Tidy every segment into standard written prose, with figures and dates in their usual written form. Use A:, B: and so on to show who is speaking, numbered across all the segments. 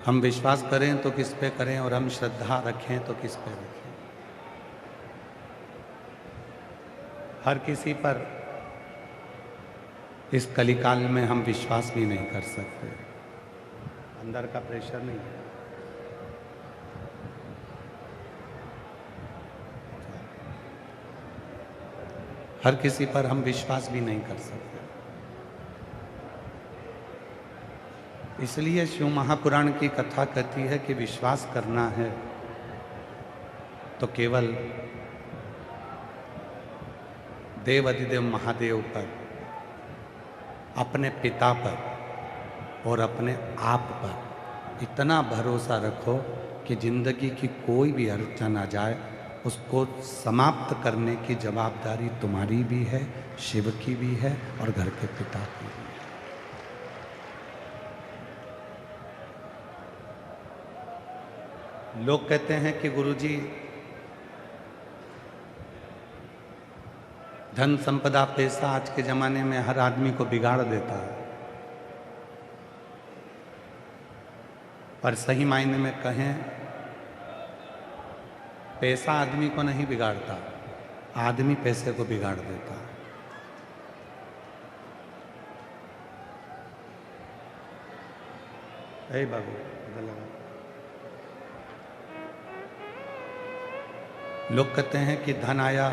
A: हम विश्वास करें तो किस पे करें और हम श्रद्धा रखें तो किस पे रखें। हर किसी पर इस कलिकाल में हम विश्वास भी नहीं कर सकते। अंदर का प्रेशर नहीं है। हर किसी पर हम विश्वास भी नहीं कर सकते। इसलिए शिव महापुराण की कथा कहती है कि विश्वास करना है तो केवल देव अधिदेव महादेव पर, अपने पिता पर और अपने आप पर इतना भरोसा रखो कि जिंदगी की कोई भी अड़चन आ जाए उसको समाप्त करने की जवाबदारी तुम्हारी भी है, शिव की भी है और घर के पिता की भी है। लोग कहते हैं कि गुरुजी धन संपदा पैसा आज के जमाने में हर आदमी को बिगाड़ देता है, पर सही मायने में कहें पैसा आदमी को नहीं बिगाड़ता, आदमी पैसे को बिगाड़ देता है। ए बाबू इधर लगा। लोग कहते हैं कि धन आया,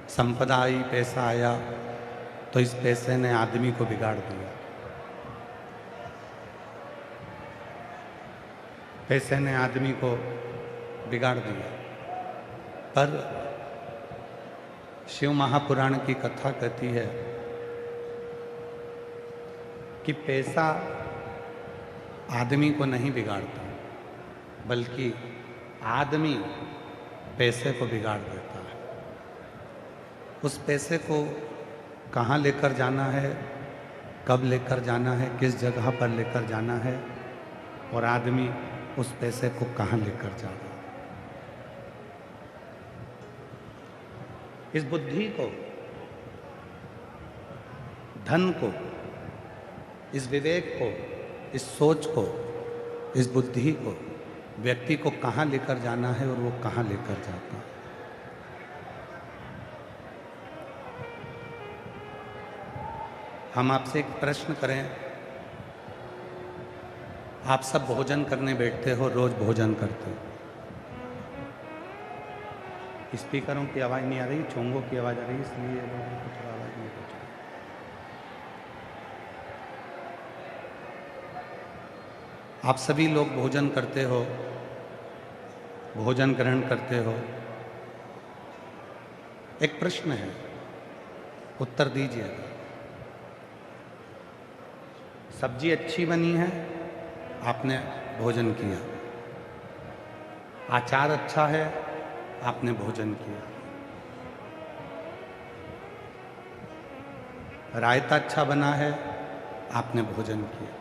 A: संपदा आई, पैसा आया तो इस पैसे ने आदमी को बिगाड़ दिया, पैसे ने आदमी को बिगाड़ दिया। पर शिव महापुराण की कथा कहती है कि पैसा आदमी को नहीं बिगाड़ता, बल्कि आदमी पैसे को बिगाड़ देता है। उस पैसे को कहाँ लेकर जाना है, कब लेकर जाना है, किस जगह पर लेकर जाना है और आदमी उस पैसे को कहाँ लेकर जा रहा है। इस बुद्धि को, धन को, इस विवेक को, इस सोच को, इस बुद्धि को व्यक्ति को कहाँ लेकर जाना है और वो कहाँ लेकर जाता है। हम आपसे एक प्रश्न करें, आप सब भोजन करने बैठते हो, रोज भोजन करते हो, स्पीकरों की आवाज़ नहीं आ रही, चोंगों की आवाज़ आ रही, इसलिए लोगों को थोड़ा आवाज़ नहीं पहुंच रही। आप सभी लोग भोजन करते हो, भोजन ग्रहण करते हो। एक प्रश्न है, उत्तर दीजिएगा। सब्जी अच्छी बनी है, आपने भोजन किया। अचार अच्छा है, आपने भोजन किया। रायता अच्छा बना है, आपने भोजन किया।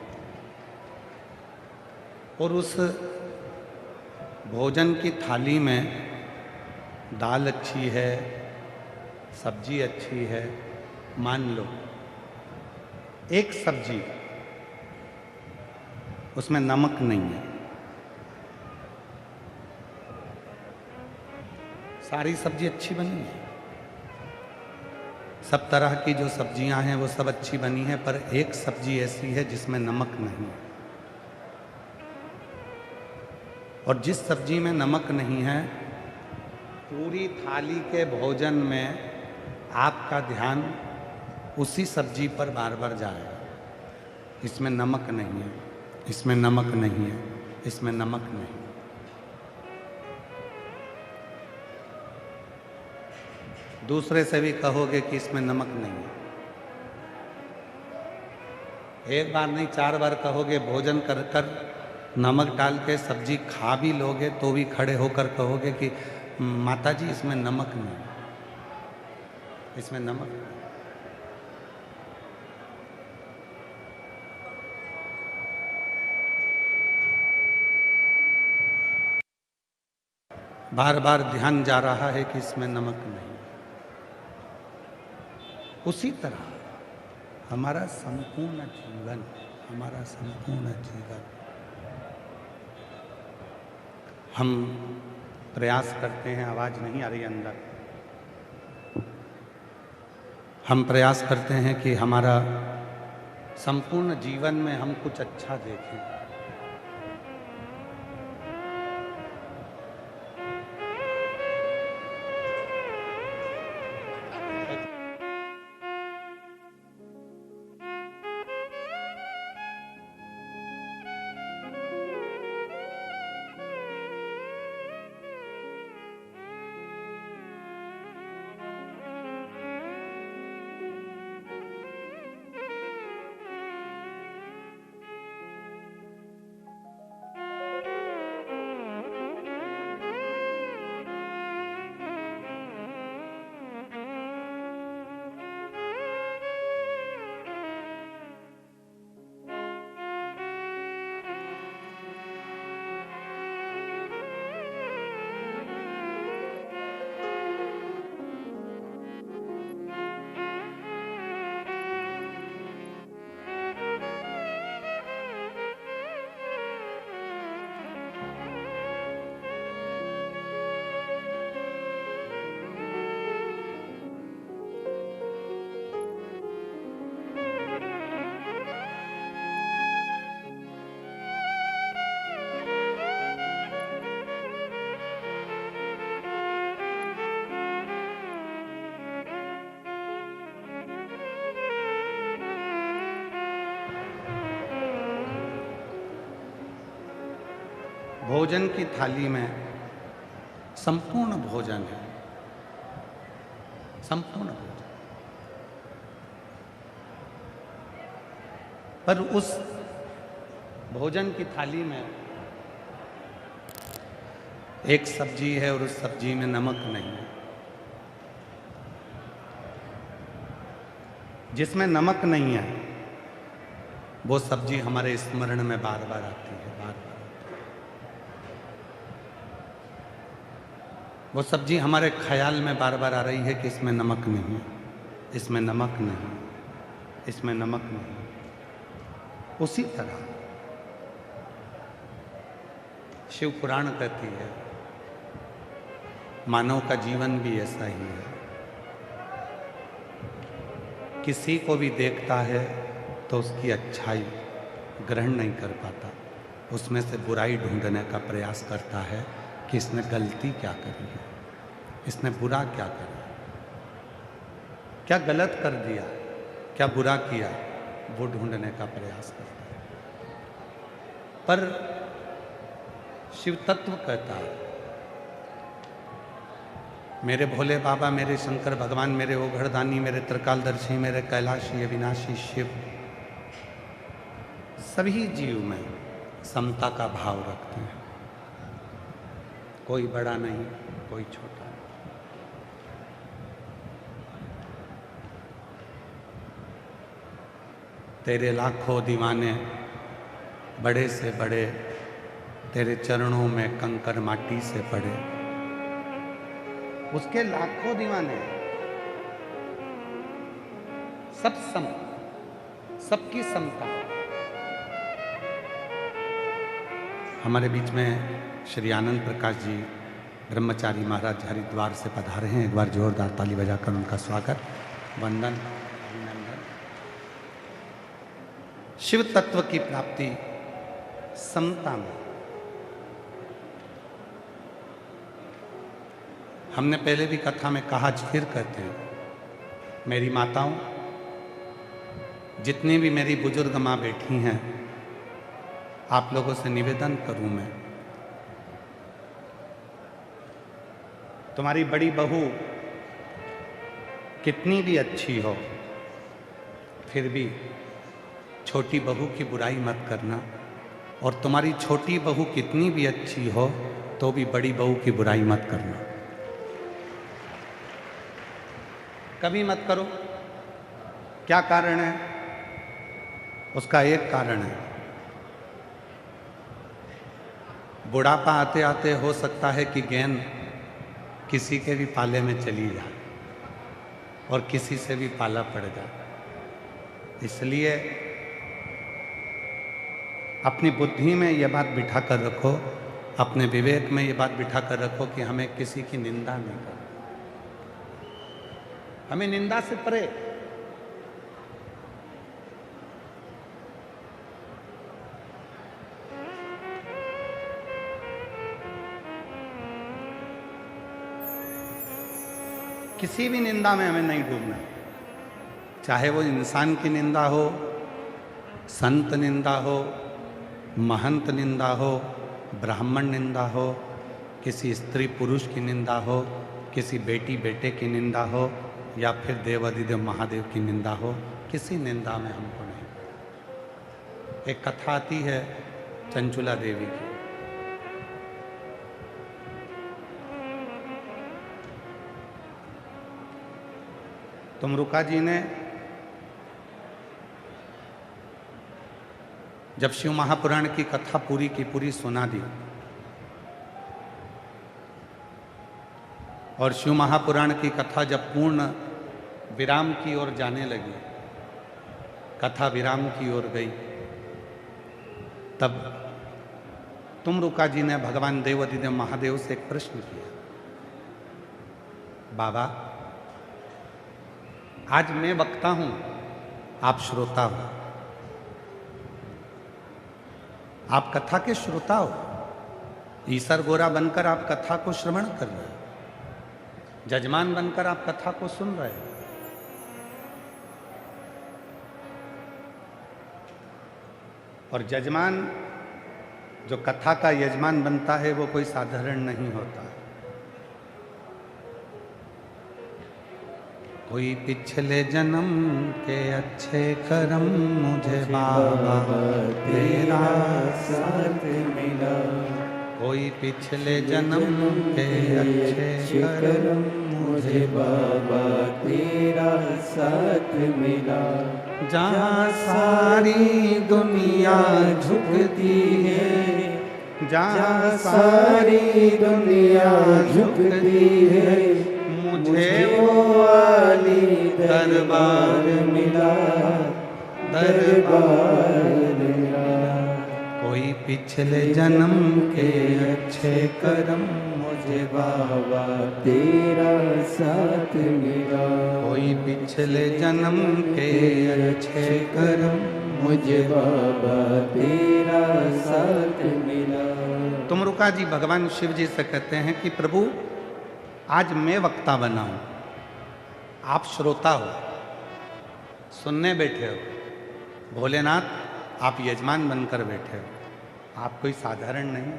A: और उस भोजन की थाली में दाल अच्छी है, सब्जी अच्छी है। मान लो एक सब्जी, उसमें नमक नहीं है, सारी सब्जी अच्छी बनी है, सब तरह की जो सब्जियां हैं वो सब अच्छी बनी है, पर एक सब्जी ऐसी है जिसमें नमक नहीं है। और जिस सब्जी में नमक नहीं है, पूरी थाली के भोजन में आपका ध्यान उसी सब्जी पर बार बार जाएगा। इसमें नमक नहीं है, इसमें नमक नहीं है, इसमें नमक नहीं। दूसरे से भी कहोगे कि इसमें नमक नहीं है, एक बार नहीं 4 बार कहोगे, भोजन कर कर नमक डाल के सब्जी खा भी लोगे तो भी खड़े होकर कहोगे कि माता जी इसमें नमक नहीं, इसमें नमक नहीं। बार बार ध्यान जा रहा है कि इसमें नमक नहीं। उसी तरह हमारा संपूर्ण जीवन हम प्रयास करते हैं, आवाज़ नहीं आ रही अंदर, हम प्रयास करते हैं कि हमारा संपूर्ण जीवन में हम कुछ अच्छा देखें। भोजन की थाली में संपूर्ण भोजन है, संपूर्ण भोजन, पर उस भोजन की थाली में एक सब्जी है और उस सब्जी में नमक नहीं है। जिसमें नमक नहीं है वो सब्जी हमारे स्मरण में बार बार आती है, बार बार। वो सब्जी हमारे ख्याल में बार बार आ रही है कि इसमें नमक नहीं है, इसमें नमक नहीं, इसमें नमक नहीं। उसी तरह शिव पुराण कहती है मानव का जीवन भी ऐसा ही है। किसी को भी देखता है तो उसकी अच्छाई ग्रहण नहीं कर पाता, उसमें से बुराई ढूंढने का प्रयास करता है कि इसने गलती क्या करी है, इसने बुरा क्या करा, क्या गलत कर दिया, क्या बुरा किया, वो ढूंढने का प्रयास करता है। पर शिव तत्व कहता है मेरे भोले बाबा, मेरे शंकर भगवान, मेरे ओघड़दानी, मेरे त्रिकालदर्शी, मेरे कैलाशी अविनाशी शिव सभी जीव में समता का भाव रखते हैं। कोई बड़ा नहीं, कोई छोटा नहीं। तेरे लाखों दीवाने बड़े से बड़े, तेरे चरणों में कंकर माटी से पड़े। उसके लाखों दीवाने, सब सम, सबकी समता। हमारे बीच में श्री आनंद प्रकाश जी ब्रह्मचारी महाराज हरिद्वार से पधारे हैं। एक बार जोरदार ताली बजाकर उनका स्वागत, वंदन, अभिनंदन। शिव तत्व की प्राप्ति समता में। हमने पहले भी कथा में कहा, आज फिर कहते हैं, मेरी माताओं, जितनी भी मेरी बुजुर्ग माँ बैठी हैं, आप लोगों से निवेदन करूं मैं, तुम्हारी बड़ी बहू कितनी भी अच्छी हो, फिर भी छोटी बहू की बुराई मत करना, और तुम्हारी छोटी बहू कितनी भी अच्छी हो तो भी बड़ी बहू की बुराई मत करना, कभी मत करो। क्या कारण है? उसका एक कारण है, बुढ़ापा आते आते हो सकता है कि गेंद किसी के भी पाले में चली जाए और किसी से भी पाला पड़ जाए। इसलिए अपनी बुद्धि में यह बात बिठा कर रखो अपने विवेक में ये बात बिठा कर रखो कि हमें किसी की निंदा नहीं करनी, हमें निंदा से परे। किसी भी निंदा में हमें नहीं डूबना, चाहे वो इंसान की निंदा हो, संत निंदा हो, महंत निंदा हो, ब्राह्मण निंदा हो, किसी स्त्री पुरुष की निंदा हो, किसी बेटी बेटे की निंदा हो, या फिर देवाधिदेव महादेव की निंदा हो, किसी निंदा में हमको नहीं। एक कथा आती है चंचुला देवी की। तुमरुका जी ने जब शिव महापुराण की कथा पूरी की पूरी सुना दी और शिव महापुराण की कथा जब पूर्ण विराम की ओर जाने लगी, कथा विराम की ओर गई, तब तुमरुका जी ने भगवान देवाधिदेव महादेव से एक प्रश्न किया, बाबा आज मैं वक्ता हूं, आप श्रोता हो, आप कथा के श्रोता हो, ईसर गोरा बनकर आप कथा को श्रवण कर रहे हो, जजमान बनकर आप कथा को सुन रहे हो। और जजमान जो कथा का यजमान बनता है वो कोई साधारण नहीं होता। कोई पिछले जन्म के अच्छे कर्म मुझे बाबा तेरा साथ मिला, कोई पिछले जन्म के अच्छे कर्म मुझे बाबा तेरा साथ मिला। जहाँ सारी दुनिया झुकती है, जहाँ सारी दुनिया झुकती है, मुझे वो वाली दरबार मिला, दरबार मिला। कोई पिछले जन्म के अच्छे कर्म मुझे बाबा तेरा साथ मिला, कोई पिछले जन्म के अच्छे कर्म मुझे बाबा तेरा साथ मिला। तुमरुका जी भगवान शिव जी से कहते हैं कि प्रभु आज मैं वक्ता बना हूं, आप श्रोता हो, सुनने बैठे हो। भोलेनाथ आप यजमान बनकर बैठे हो, आप कोई साधारण नहीं,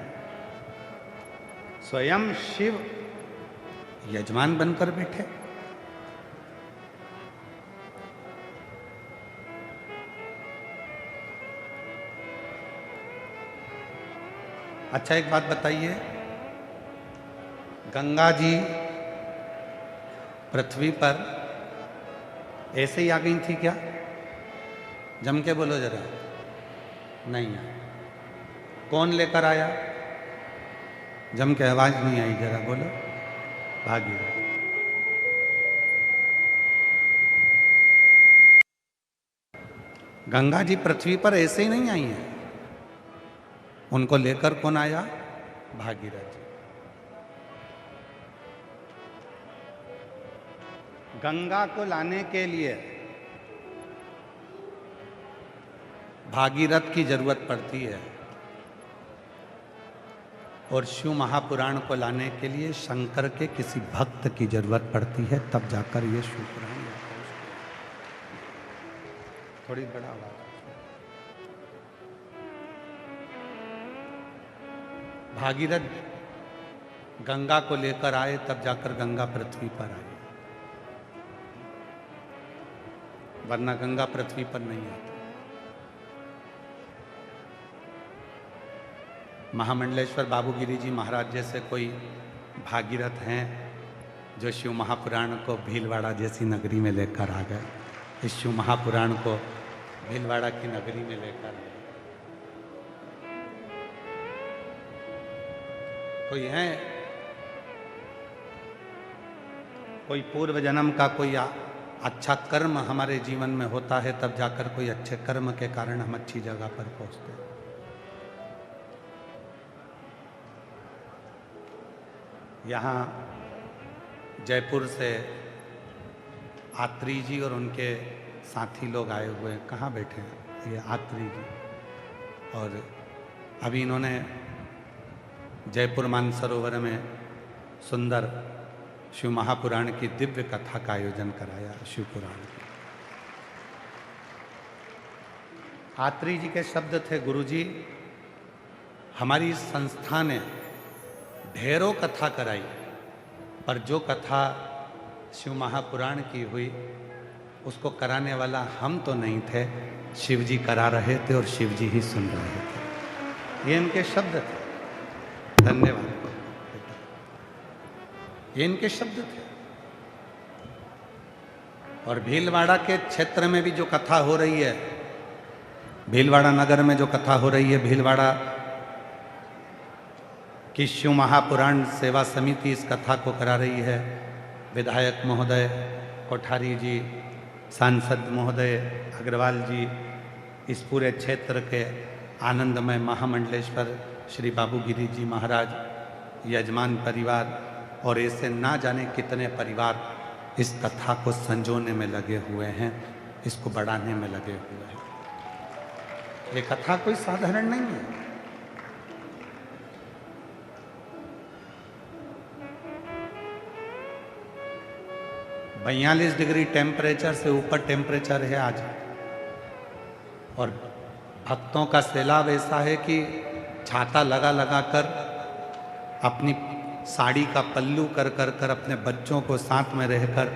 A: स्वयं शिव यजमान बनकर बैठे। अच्छा एक बात बताइए, गंगा जी पृथ्वी पर ऐसे ही आ गई थी क्या? जम के बोलो जरा। नहीं है। कौन लेकर आया? जम के आवाज नहीं आई, जरा बोलो। भागीरथ। गंगा जी पृथ्वी पर ऐसे ही नहीं आई हैं, उनको लेकर कौन आया? भागीरथ जी। गंगा को लाने के लिए भागीरथ की जरूरत पड़ती है और शिव महापुराण को लाने के लिए शंकर के किसी भक्त की जरूरत पड़ती है, तब जाकर ये शिव पुराण आता है। थोड़ी बड़ा आवाज। भागीरथ गंगा को लेकर आए, तब जाकर गंगा पृथ्वी पर आई, वरना गंगा पृथ्वी पर नहीं आती। महामंडलेश्वर बाबूगिरी जी महाराज जैसे कोई भागीरथ हैं जो शिव महापुराण को भीलवाड़ा जैसी नगरी में लेकर आ गए। इस शिव महापुराण को भीलवाड़ा की नगरी में लेकर आए। कोई है, कोई पूर्व जन्म का कोई अच्छा कर्म हमारे जीवन में होता है, तब जाकर कोई अच्छे कर्म के कारण हम अच्छी जगह पर पहुंचते हैं। यहाँ जयपुर से आत्री जी और उनके साथी लोग आए हुए हैं। कहाँ बैठे हैं ये आत्री जी? और अभी इन्होंने जयपुर मानसरोवर में सुंदर शिव महापुराण की दिव्य कथा का आयोजन कराया। शिव पुराण की आत्री जी के शब्द थे, गुरुजी हमारी इस संस्था ने ढेरों कथा कराई, पर जो कथा शिव महापुराण की हुई उसको कराने वाला हम तो नहीं थे, शिव जी करा रहे थे और शिव जी ही सुन रहे थे। ये इनके शब्द थे। धन्यवाद। ये इनके शब्द थे। और भीलवाड़ा के क्षेत्र में भी जो कथा हो रही है, भीलवाड़ा नगर में जो कथा हो रही है, भीलवाड़ा की शिव महापुराण सेवा समिति इस कथा को करा रही है। विधायक महोदय कोठारी जी, सांसद महोदय अग्रवाल जी, इस पूरे क्षेत्र के आनंदमय महामंडलेश्वर श्री बाबूगिरी जी महाराज, यजमान परिवार और ऐसे ना जाने कितने परिवार इस कथा को संजोने में लगे हुए हैं, इसको बढ़ाने में लगे हुए हैं। ये कथा कोई साधारण नहीं है। 42 डिग्री टेम्परेचर से ऊपर टेम्परेचर है आज, और भक्तों का सैलाब ऐसा है कि छाता लगा लगा कर, अपनी साड़ी का पल्लू कर कर कर, अपने बच्चों को साथ में रहकर,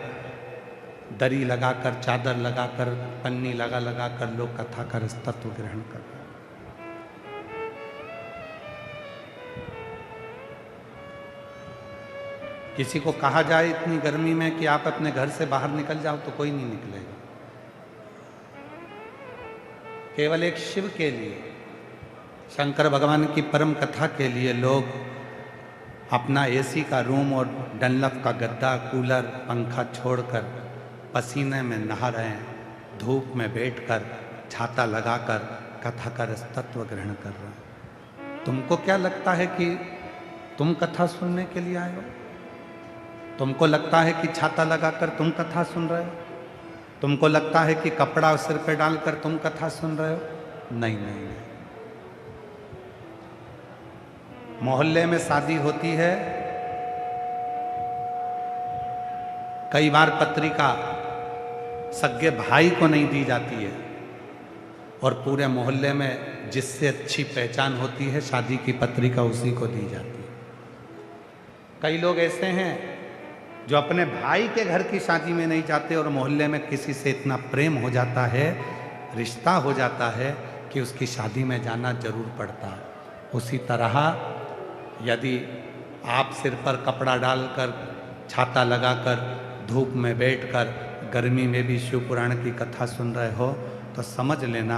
A: दरी लगाकर, चादर लगाकर, पन्नी लगा लगा कर लोग कथा का तत्व ग्रहण कर रहे हैं। किसी को कहा जाए इतनी गर्मी में कि आप अपने घर से बाहर निकल जाओ तो कोई नहीं निकलेगा। केवल एक शिव के लिए, शंकर भगवान की परम कथा के लिए लोग अपना एसी का रूम और डनलप का गद्दा, कूलर, पंखा छोड़कर पसीने में नहा रहे हैं, धूप में बैठकर, छाता लगाकर कथा का रसतत्व ग्रहण कर रहे हैं। तुमको क्या लगता है कि तुम कथा सुनने के लिए आए हो? तुमको लगता है कि छाता लगाकर तुम कथा सुन रहे हो? तुमको लगता है कि कपड़ा सिर पे डालकर तुम कथा सुन रहे हो? नहीं नहीं नहीं। मोहल्ले में शादी होती है, कई बार पत्रिका सगे भाई को नहीं दी जाती है, और पूरे मोहल्ले में जिससे अच्छी पहचान होती है शादी की पत्रिका उसी को दी जाती है। कई लोग ऐसे हैं जो अपने भाई के घर की शादी में नहीं जाते, और मोहल्ले में किसी से इतना प्रेम हो जाता है, रिश्ता हो जाता है कि उसकी शादी में जाना जरूर पड़ता है। उसी तरह यदि आप सिर पर कपड़ा डालकर, छाता लगाकर, धूप में बैठकर, गर्मी में भी शिव पुराण की कथा सुन रहे हो तो समझ लेना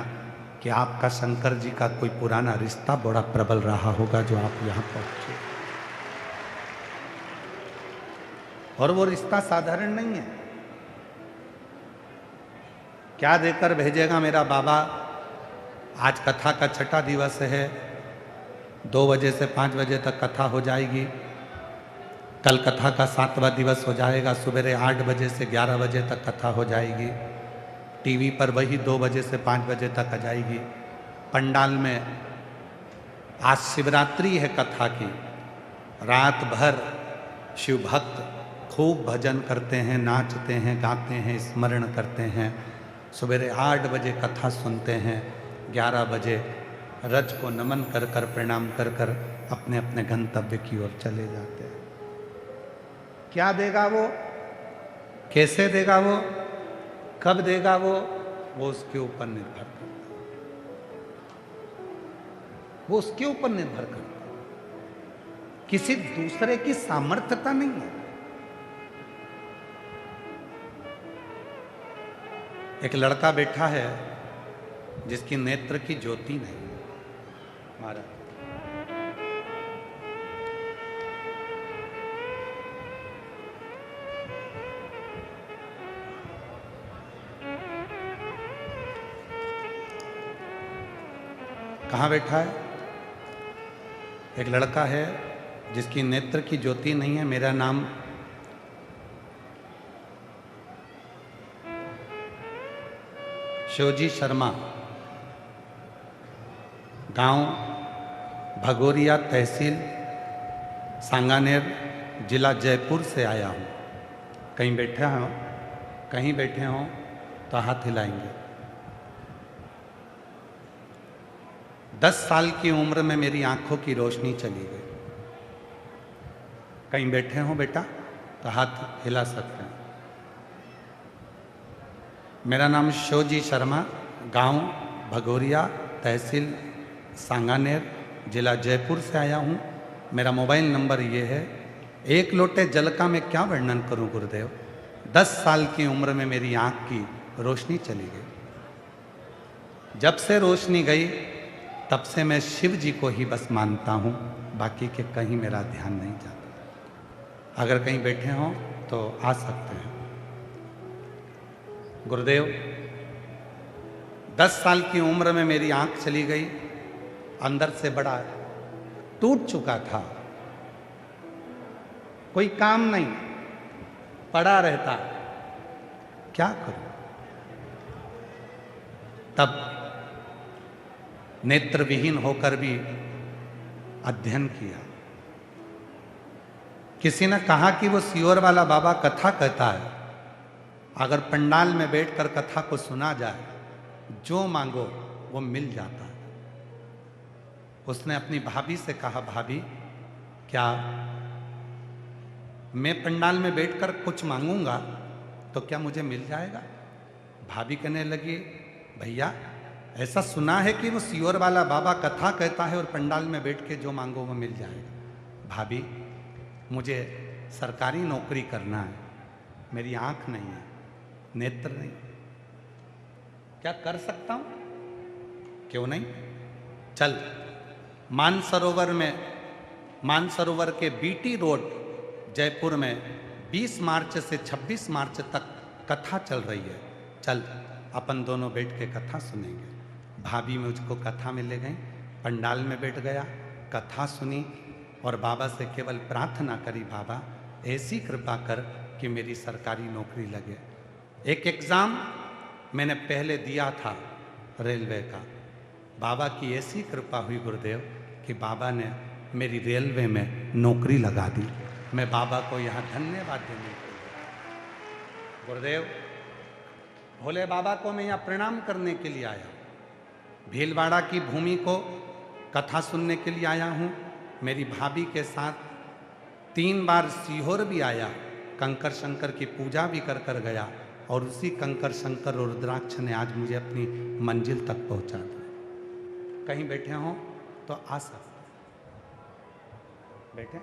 A: कि आपका शंकर जी का कोई पुराना रिश्ता बड़ा प्रबल रहा होगा जो आप यहाँ पहुँचे। और वो रिश्ता साधारण नहीं है। क्या देकर भेजेगा मेरा बाबा? आज कथा का छठा दिवस है, 2 बजे से 5 बजे तक कथा हो जाएगी। कल कथा का 7वां दिवस हो जाएगा, सुबह 8 बजे से 11 बजे तक कथा हो जाएगी। टीवी पर वही 2 बजे से 5 बजे तक आ जाएगी। पंडाल में आज शिवरात्रि है कथा की, रात भर शिव भक्त खूब भजन करते हैं, नाचते हैं, गाते हैं, स्मरण करते हैं। सुबह 8 बजे कथा सुनते हैं, 11 बजे रज को नमन कर कर, प्रणाम कर कर अपने अपने गंतव्य की ओर चले जाते हैं। क्या देगा वो, कैसे देगा वो, कब देगा वो उसके ऊपर निर्भर करता है। वो उसके ऊपर निर्भर करता है, किसी दूसरे की सामर्थ्यता नहीं है। एक लड़का बैठा है जिसकी नेत्र की ज्योति नहीं। महाराज कहाँ बैठा है? एक लड़का है जिसकी नेत्र की ज्योति नहीं है। मेरा नाम शिवजी शर्मा, गांव भगोरिया, तहसील सांगानेर, जिला जयपुर से आया हूँ। कहीं बैठे हों तो हाथ हिलाएंगे। 10 साल की उम्र में मेरी आंखों की रोशनी चली गई। कहीं बैठे हों बेटा तो हाथ हिला सकते हैं। मेरा नाम शिवजी शर्मा, गांव भगोरिया, तहसील सांगानेर, जिला जयपुर से आया हूँ। मेरा मोबाइल नंबर ये है। एक लोटे जल का मैं क्या वर्णन करूं गुरुदेव। 10 साल की उम्र में मेरी आंख की रोशनी चली गई। जब से रोशनी गई तब से मैं शिव जी को ही बस मानता हूँ, बाकी के कहीं मेरा ध्यान नहीं जाता। अगर कहीं बैठे हों तो आ सकते हैं। गुरुदेव, 10 साल की उम्र में मेरी आंख चली गई। अंदर से बड़ा टूट चुका था, कोई काम नहीं, पड़ा रहता, क्या करूं। तब नेत्र विहीन होकर भी अध्ययन किया। किसी ने कहा कि वो सियोर वाला बाबा कथा कहता है, अगर पंडाल में बैठकर कथा को सुना जाए, जो मांगो वो मिल जाता है। उसने अपनी भाभी से कहा, भाभी क्या मैं पंडाल में बैठकर कुछ मांगूंगा तो क्या मुझे मिल जाएगा? भाभी कहने लगी, भैया ऐसा सुना है कि वो सियोर वाला बाबा कथा कहता है और पंडाल में बैठ के जो मांगो वो मिल जाएगा। भाभी, मुझे सरकारी नौकरी करना है, मेरी आंख नहीं है, नेत्र नहीं, क्या कर सकता हूं? क्यों नहीं, चल मानसरोवर के बीटी रोड जयपुर में 20 मार्च से 26 मार्च तक कथा चल रही है, चल अपन दोनों बैठ के कथा सुनेंगे। भाभी मुझको कथा में ले गई, पंडाल में बैठ गया, कथा सुनी और बाबा से केवल प्रार्थना करी, बाबा ऐसी कृपा कर कि मेरी सरकारी नौकरी लगे। एक एग्ज़ाम मैंने पहले दिया था रेलवे का, बाबा की ऐसी कृपा हुई गुरुदेव कि बाबा ने मेरी रेलवे में नौकरी लगा दी। मैं बाबा को यहाँ धन्यवाद देने के लिए, गुरुदेव भोले बाबा को मैं यहाँ प्रणाम करने के लिए आया हूँ। भीलवाड़ा की भूमि को कथा सुनने के लिए आया हूँ। मेरी भाभी के साथ 3 बार सीहोर भी आया, कंकर शंकर की पूजा भी कर कर गया और उसी कंकर शंकर और रुद्राक्ष ने आज मुझे अपनी मंजिल तक पहुँचा दिया। कहीं बैठे हों तो आ सकते बैठे,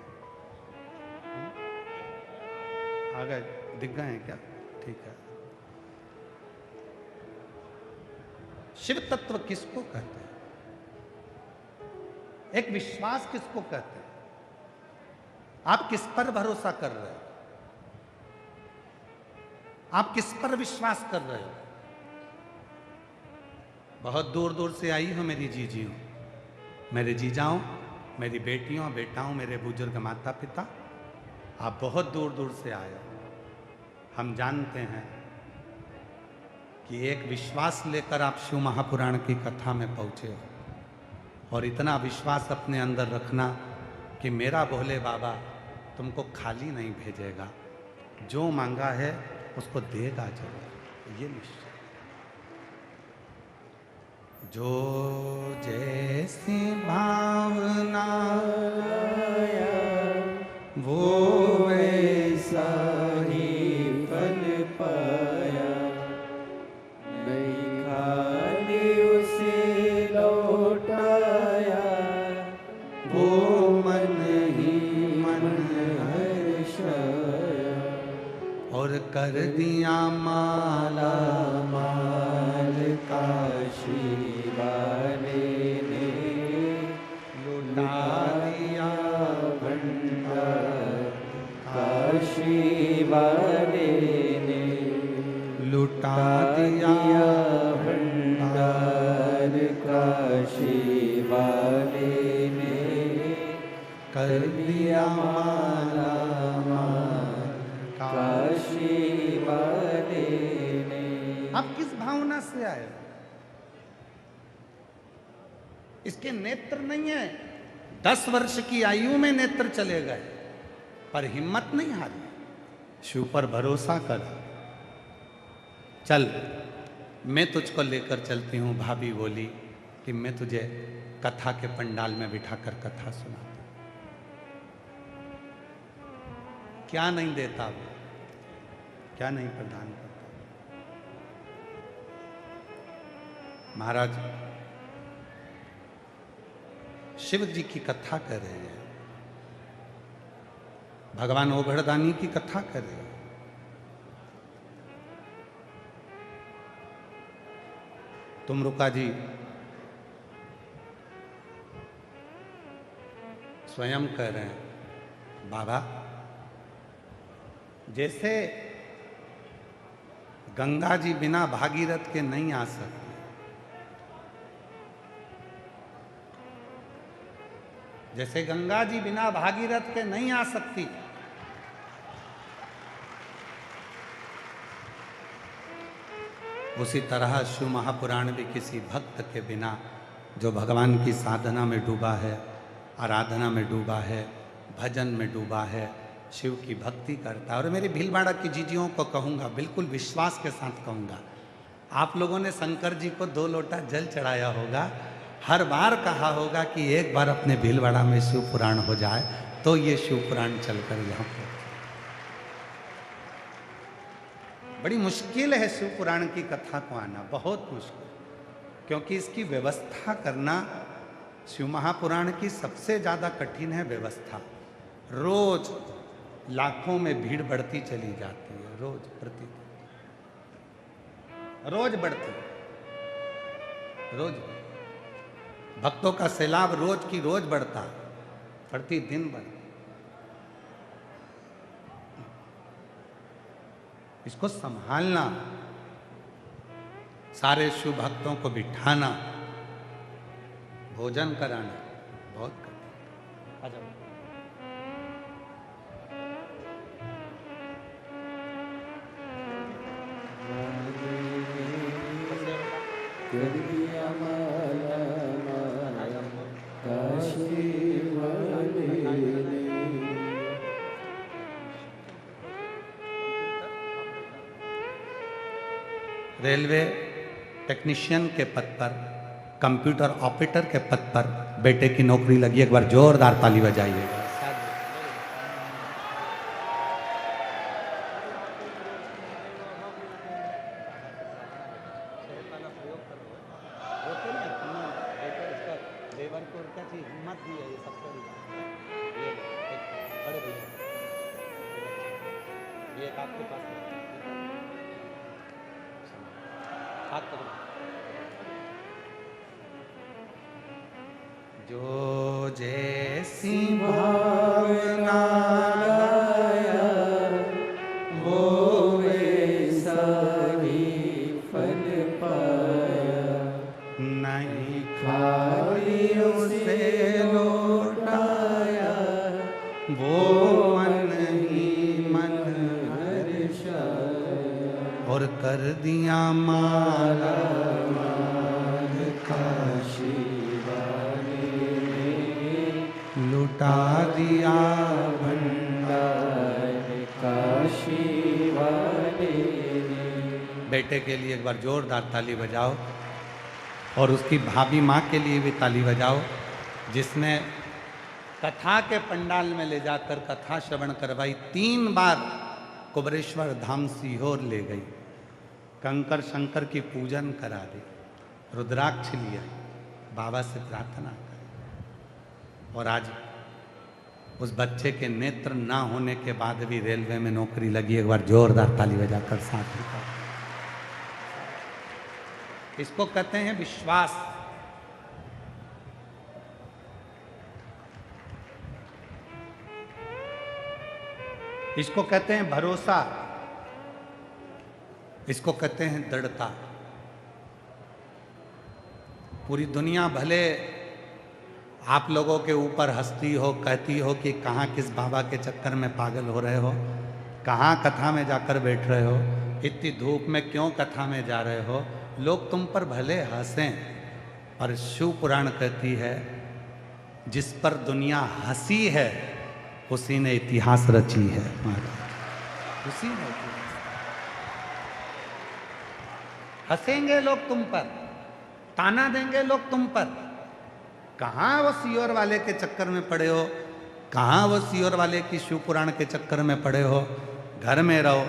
A: आ गए, दिख गए हैं क्या? ठीक है। शिव तत्व किसको कहते हैं? एक विश्वास किसको कहते हैं? आप किस पर भरोसा कर रहे हो? आप किस पर विश्वास कर रहे हो? बहुत दूर दूर से आई हो मेरी जीजियों, मेरे जीजाओं, मेरी बेटियों, बेटाओं, मेरे बुजुर्ग माता पिता, आप बहुत दूर दूर से आए हो। हम जानते हैं कि एक विश्वास लेकर आप शिव महापुराण की कथा में पहुँचे हो और इतना विश्वास अपने अंदर रखना कि मेरा भोले बाबा तुमको खाली नहीं भेजेगा, जो मांगा है उसको देगा जरूर, ये निश्चय। जो जैसी भावना वो
B: वैसा ही फल पाया, नहीं खाली उसे लौटाया, वो मन ही मन हर्षाया,
A: और कर दिया माला
B: माल काशी वाले ने लुटा दिया भंडार, काशी वाले ने
A: लुटा दिया
B: भंडार, काशी वाले ने
A: कर दिया माला माल
B: काशी वाले ने।
A: आप किस भावना से आए? इसके नेत्र नहीं है। 10 वर्ष की आयु में नेत्र चले गए, पर हिम्मत नहीं हारी। शिव पर भरोसा कर। चल, मैं तुझको लेकर चलती हूँ। भाभी बोली कि मैं तुझे कथा के पंडाल में बिठाकर कथा सुनाती। क्या नहीं देता वो, क्या नहीं प्रदान करता। महाराज शिव जी की कथा कर रहे हैं, भगवान ओघड़दानी की कथा कर रहे हैं। तुमरुका जी स्वयं कह रहे हैं, बाबा जैसे गंगा जी बिना भागीरथ के नहीं आ सकती, जैसे गंगा जी बिना भागीरथ के नहीं आ सकती, उसी तरह शिव महापुराण भी किसी भक्त के बिना जो भगवान की साधना में डूबा है, आराधना में डूबा है, भजन में डूबा है, शिव की भक्ति करता है। और मेरे भीलवाड़ा की जीजियों को कहूँगा, बिल्कुल विश्वास के साथ कहूँगा, आप लोगों ने शंकर जी को 2 लोटा जल चढ़ाया होगा, हर बार कहा होगा कि एक बार अपने भीलवाड़ा में शिव पुराण हो जाए तो ये शिव पुराण चलकर यहाँ पर। बड़ी मुश्किल है शिव पुराण की कथा को आना, बहुत मुश्किल, क्योंकि इसकी व्यवस्था करना शिव महापुराण की सबसे ज़्यादा कठिन है व्यवस्था। रोज लाखों में भीड़ बढ़ती चली जाती है, रोज प्रतिदिन, रोज बढ़ती, रोज भक्तों का सैलाब रोज की रोज बढ़ता, प्रतिदिन बढ़ता। इसको संभालना, सारे शिव भक्तों को बिठाना, भोजन कराना बहुत कठिन। आ जाओ।
B: कर दिया माला माला काशी वाले ने।
A: रेलवे टेक्नीशियन के पद पर, कंप्यूटर ऑपरेटर के पद पर बेटे की नौकरी लगी। एक बार जोरदार ताली बजाइएगा। जो जैसी भावना लाया
B: वो वैसा ही फल पाया।
A: नहीं
B: खाली उसे लौटाया
A: वो मन ही मन
B: हर्षाया।
A: और कर दिया माला
B: माल काशी
A: लुटा दिया
B: भंडार काशी वाले ने।
A: बेटे के लिए एक बार जोरदार ताली बजाओ, और उसकी भाभी माँ के लिए भी ताली बजाओ, जिसने कथा के पंडाल में ले जाकर कथा श्रवण करवाई। 3 बार कुबरेश्वर धाम सीहोर ले गई, कंकर शंकर की पूजन करा दी, रुद्राक्ष लिया, बाबा से प्रार्थना करी। और आज उस बच्चे के नेत्र ना होने के बाद भी रेलवे में नौकरी लगी। एक बार जोरदार ताली बजाकर साथ में। इसको कहते हैं विश्वास। इसको कहते हैं भरोसा। इसको कहते हैं दृढ़ता। पूरी दुनिया भले आप लोगों के ऊपर हंसती हो, कहती हो कि कहाँ किस बाबा के चक्कर में पागल हो रहे हो, कहाँ कथा में जाकर बैठ रहे हो, इतनी धूप में क्यों कथा में जा रहे हो। लोग तुम पर भले हंसें, पर शिव पुराण कहती है जिस पर दुनिया हंसी है उसी ने इतिहास रची है। उसी ने इतिहास। हंसेंगे लोग तुम पर, ताना देंगे लोग तुम पर, कहाँ वो सियोर वाले के चक्कर में पड़े हो, कहाँ वो सियोर वाले की शिव पुराण के चक्कर में पड़े हो। घर में रहो,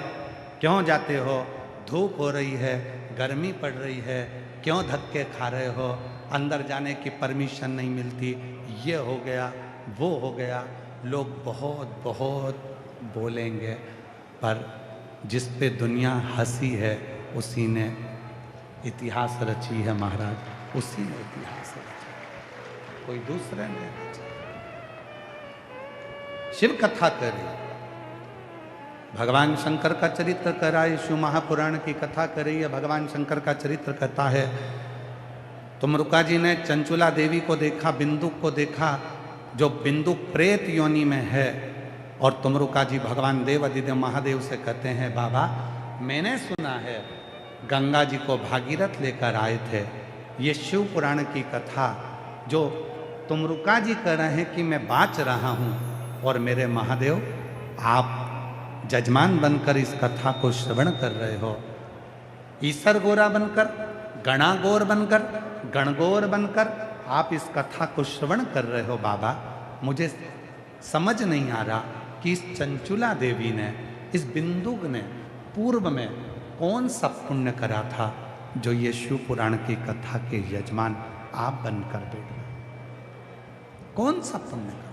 A: क्यों जाते हो, धूप हो रही है, गर्मी पड़ रही है, क्यों धक्के खा रहे हो, अंदर जाने की परमिशन नहीं मिलती, ये हो गया वो हो गया। लोग बहुत बहुत बोलेंगे, पर जिस पे दुनिया हंसी है उसी ने इतिहास रची है महाराज, उसी ने इतिहास रचा, कोई दूसरे ने रचा। शिव कथा करे, भगवान शंकर का चरित्र कराए, शिव महापुराण की कथा करी है। भगवान शंकर का चरित्र कहता है तुमरुका जी ने चंचुला देवी को देखा, बिंदुक को देखा, जो बिंदुक प्रेत योनि में है। और तुमरुका जी भगवान देव अधिदेव महादेव से कहते हैं बाबा मैंने सुना है गंगा जी को भागीरथ लेकर आए थे। ये शिव पुराण की कथा जो तुमरुका जी कह रहे हैं कि मैं बाँच रहा हूँ, और मेरे महादेव आप जजमान बनकर इस कथा को श्रवण कर रहे हो। ईसर गोरा बनकर, गणागोर बनकर, गणगोर बनकर आप इस कथा को श्रवण कर रहे हो। बाबा मुझे समझ नहीं आ रहा कि इस चंचुला देवी ने, इस बिंदुक ने पूर्व में कौन सा पुण्य करा था जो ये शिव पुराण की कथा के यजमान आप बनकर बैठ गए। कौन सा पुण्य करा,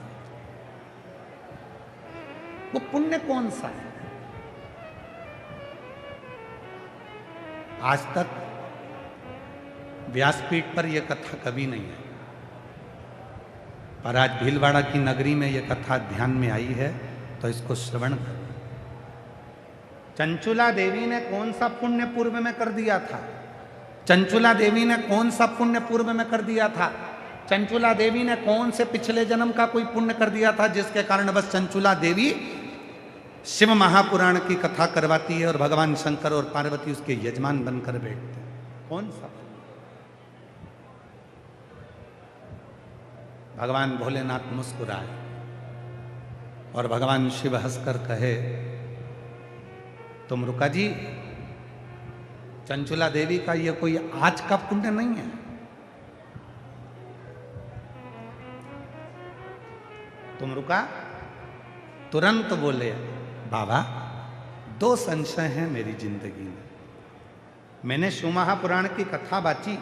A: वो पुण्य कौन सा है। आज तक व्यासपीठ पर यह कथा कभी नहीं है, पर आज भीलवाड़ा की नगरी में यह कथा ध्यान में आई है तो इसको श्रवण कर। चंचुला देवी ने कौन सा पुण्य पूर्व में कर दिया था, चंचुला देवी ने कौन सा पुण्य पूर्व में कर दिया था, चंचुला देवी ने कौन से पिछले जन्म का कोई पुण्य कर दिया था जिसके कारण बस चंचुला देवी शिव महापुराण की कथा करवाती है और भगवान शंकर और पार्वती उसके यजमान बनकर बैठते हैं। कौन सा पुण्य। भगवान भोलेनाथ मुस्कुराए और भगवान शिव हंसकर कहे तुमरुका जी चंचुला देवी का यह कोई आज का पुण्य नहीं है। तुमरुका तुरंत बोले बाबा दो संशय हैं मेरी जिंदगी में। मैंने शिव महापुराण की कथा बाची,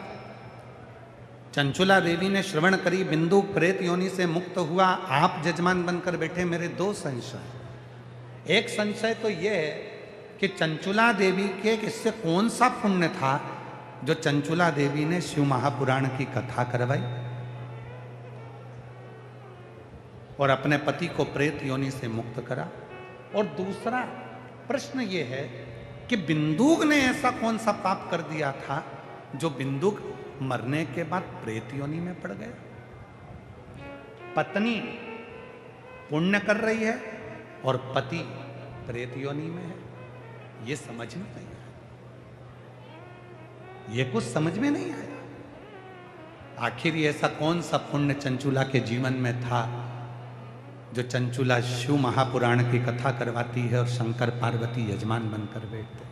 A: चंचुला देवी ने श्रवण करी, बिंदु प्रेत योनि से मुक्त हुआ, आप जजमान बनकर बैठे। मेरे दो संशय। एक संशय तो यह है कि चंचुला देवी के इससे कौन सा पुण्य था जो चंचुला देवी ने शिव महापुराण की कथा करवाई और अपने पति को प्रेत योनि से मुक्त करा। और दूसरा प्रश्न ये है कि बिंदुक ने ऐसा कौन सा पाप कर दिया था जो बिंदुक मरने के बाद प्रेत योनि में पड़ गया। पत्नी पुण्य कर रही है और पति प्रेत योनि में है, ये समझ में नहीं आया, ये कुछ समझ में नहीं आया। आखिर ऐसा कौन सा पुण्य चंचुला के जीवन में था जो चंचुला शिव महापुराण की कथा करवाती है और शंकर पार्वती यजमान बनकर बैठते।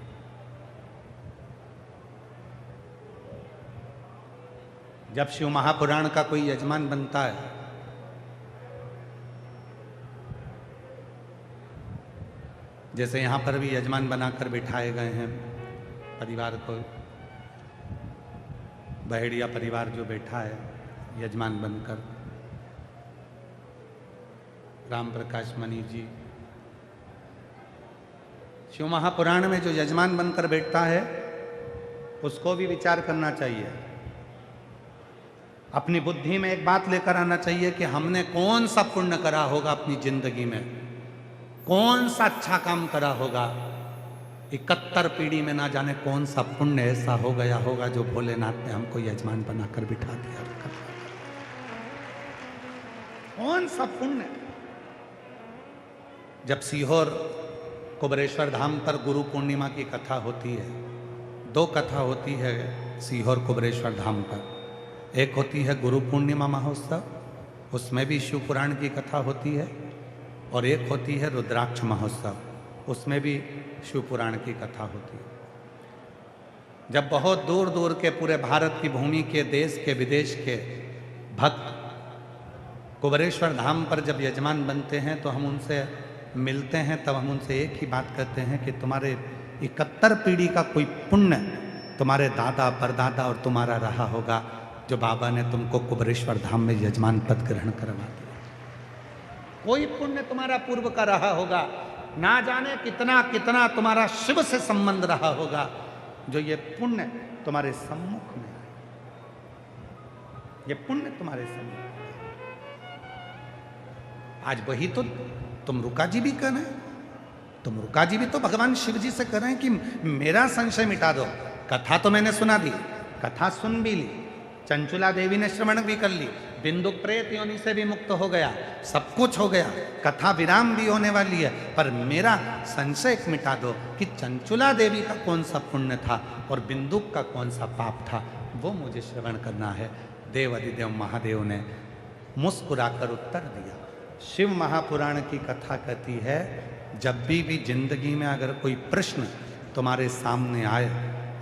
A: जब शिव महापुराण का कोई यजमान बनता है जैसे यहां पर भी यजमान बनाकर बिठाए गए हैं परिवार को, बहेड़िया परिवार जो बैठा है यजमान बनकर, राम प्रकाश मणि जी। शिव महापुराण में जो यजमान बनकर बैठता है उसको भी विचार करना चाहिए, अपनी बुद्धि में एक बात लेकर आना चाहिए कि हमने कौन सा पुण्य करा होगा अपनी जिंदगी में, कौन सा अच्छा काम करा होगा। 71 पीढ़ी में ना जाने कौन सा पुण्य ऐसा हो गया होगा जो भोलेनाथ ने हमको यजमान बनाकर बिठा दिया। कौन सा पुण्य। जब सीहोर कुबरेश्वर धाम पर गुरु पूर्णिमा की कथा होती है, दो कथा होती है सीहोर कुबरेश्वर धाम पर। एक होती है गुरु पूर्णिमा महोत्सव, उसमें भी शिव पुराण की कथा होती है, और एक होती है रुद्राक्ष महोत्सव, उसमें भी शिव पुराण की कथा होती है। जब बहुत दूर दूर के पूरे भारत की भूमि के, देश के, विदेश के भक्त कुबरेश्वर धाम पर जब यजमान बनते हैं तो हम उनसे मिलते हैं, तब हम उनसे एक ही बात करते हैं कि तुम्हारे 71 पीढ़ी का कोई पुण्य तुम्हारे दादा परदादा और तुम्हारा रहा होगा, जो बाबा ने तुमको कुबरेश्वर धाम में यजमान पद ग्रहण करवा दिया। कोई पुण्य तुम्हारा पूर्व का रहा होगा, ना जाने कितना कितना तुम्हारा शिव से संबंध रहा होगा, जो ये पुण्य तुम्हारे सम्मुख में, ये पुण्य तुम्हारे सम्मुख। आज वही तो तुम रुका जी भी कर रहे हैं, तुम रुका जी भी तो भगवान शिव जी से कर रहे हैं कि मेरा संशय मिटा दो। कथा तो मैंने सुना दी, कथा सुन भी ली, चंचुला देवी ने श्रवण भी कर ली, बिंदुक प्रेत योनि से भी मुक्त हो गया, सब कुछ हो गया, कथा विराम भी होने वाली है, पर मेरा संशय मिटा दो कि चंचुला देवी का कौन सा पुण्य था और बिंदुक का कौन सा पाप था, वो मुझे श्रवण करना है। देव अधिदेव महादेव ने मुस्कुराकर उत्तर दिया। शिव महापुराण की कथा कहती है, जब भी जिंदगी में अगर कोई प्रश्न तुम्हारे सामने आए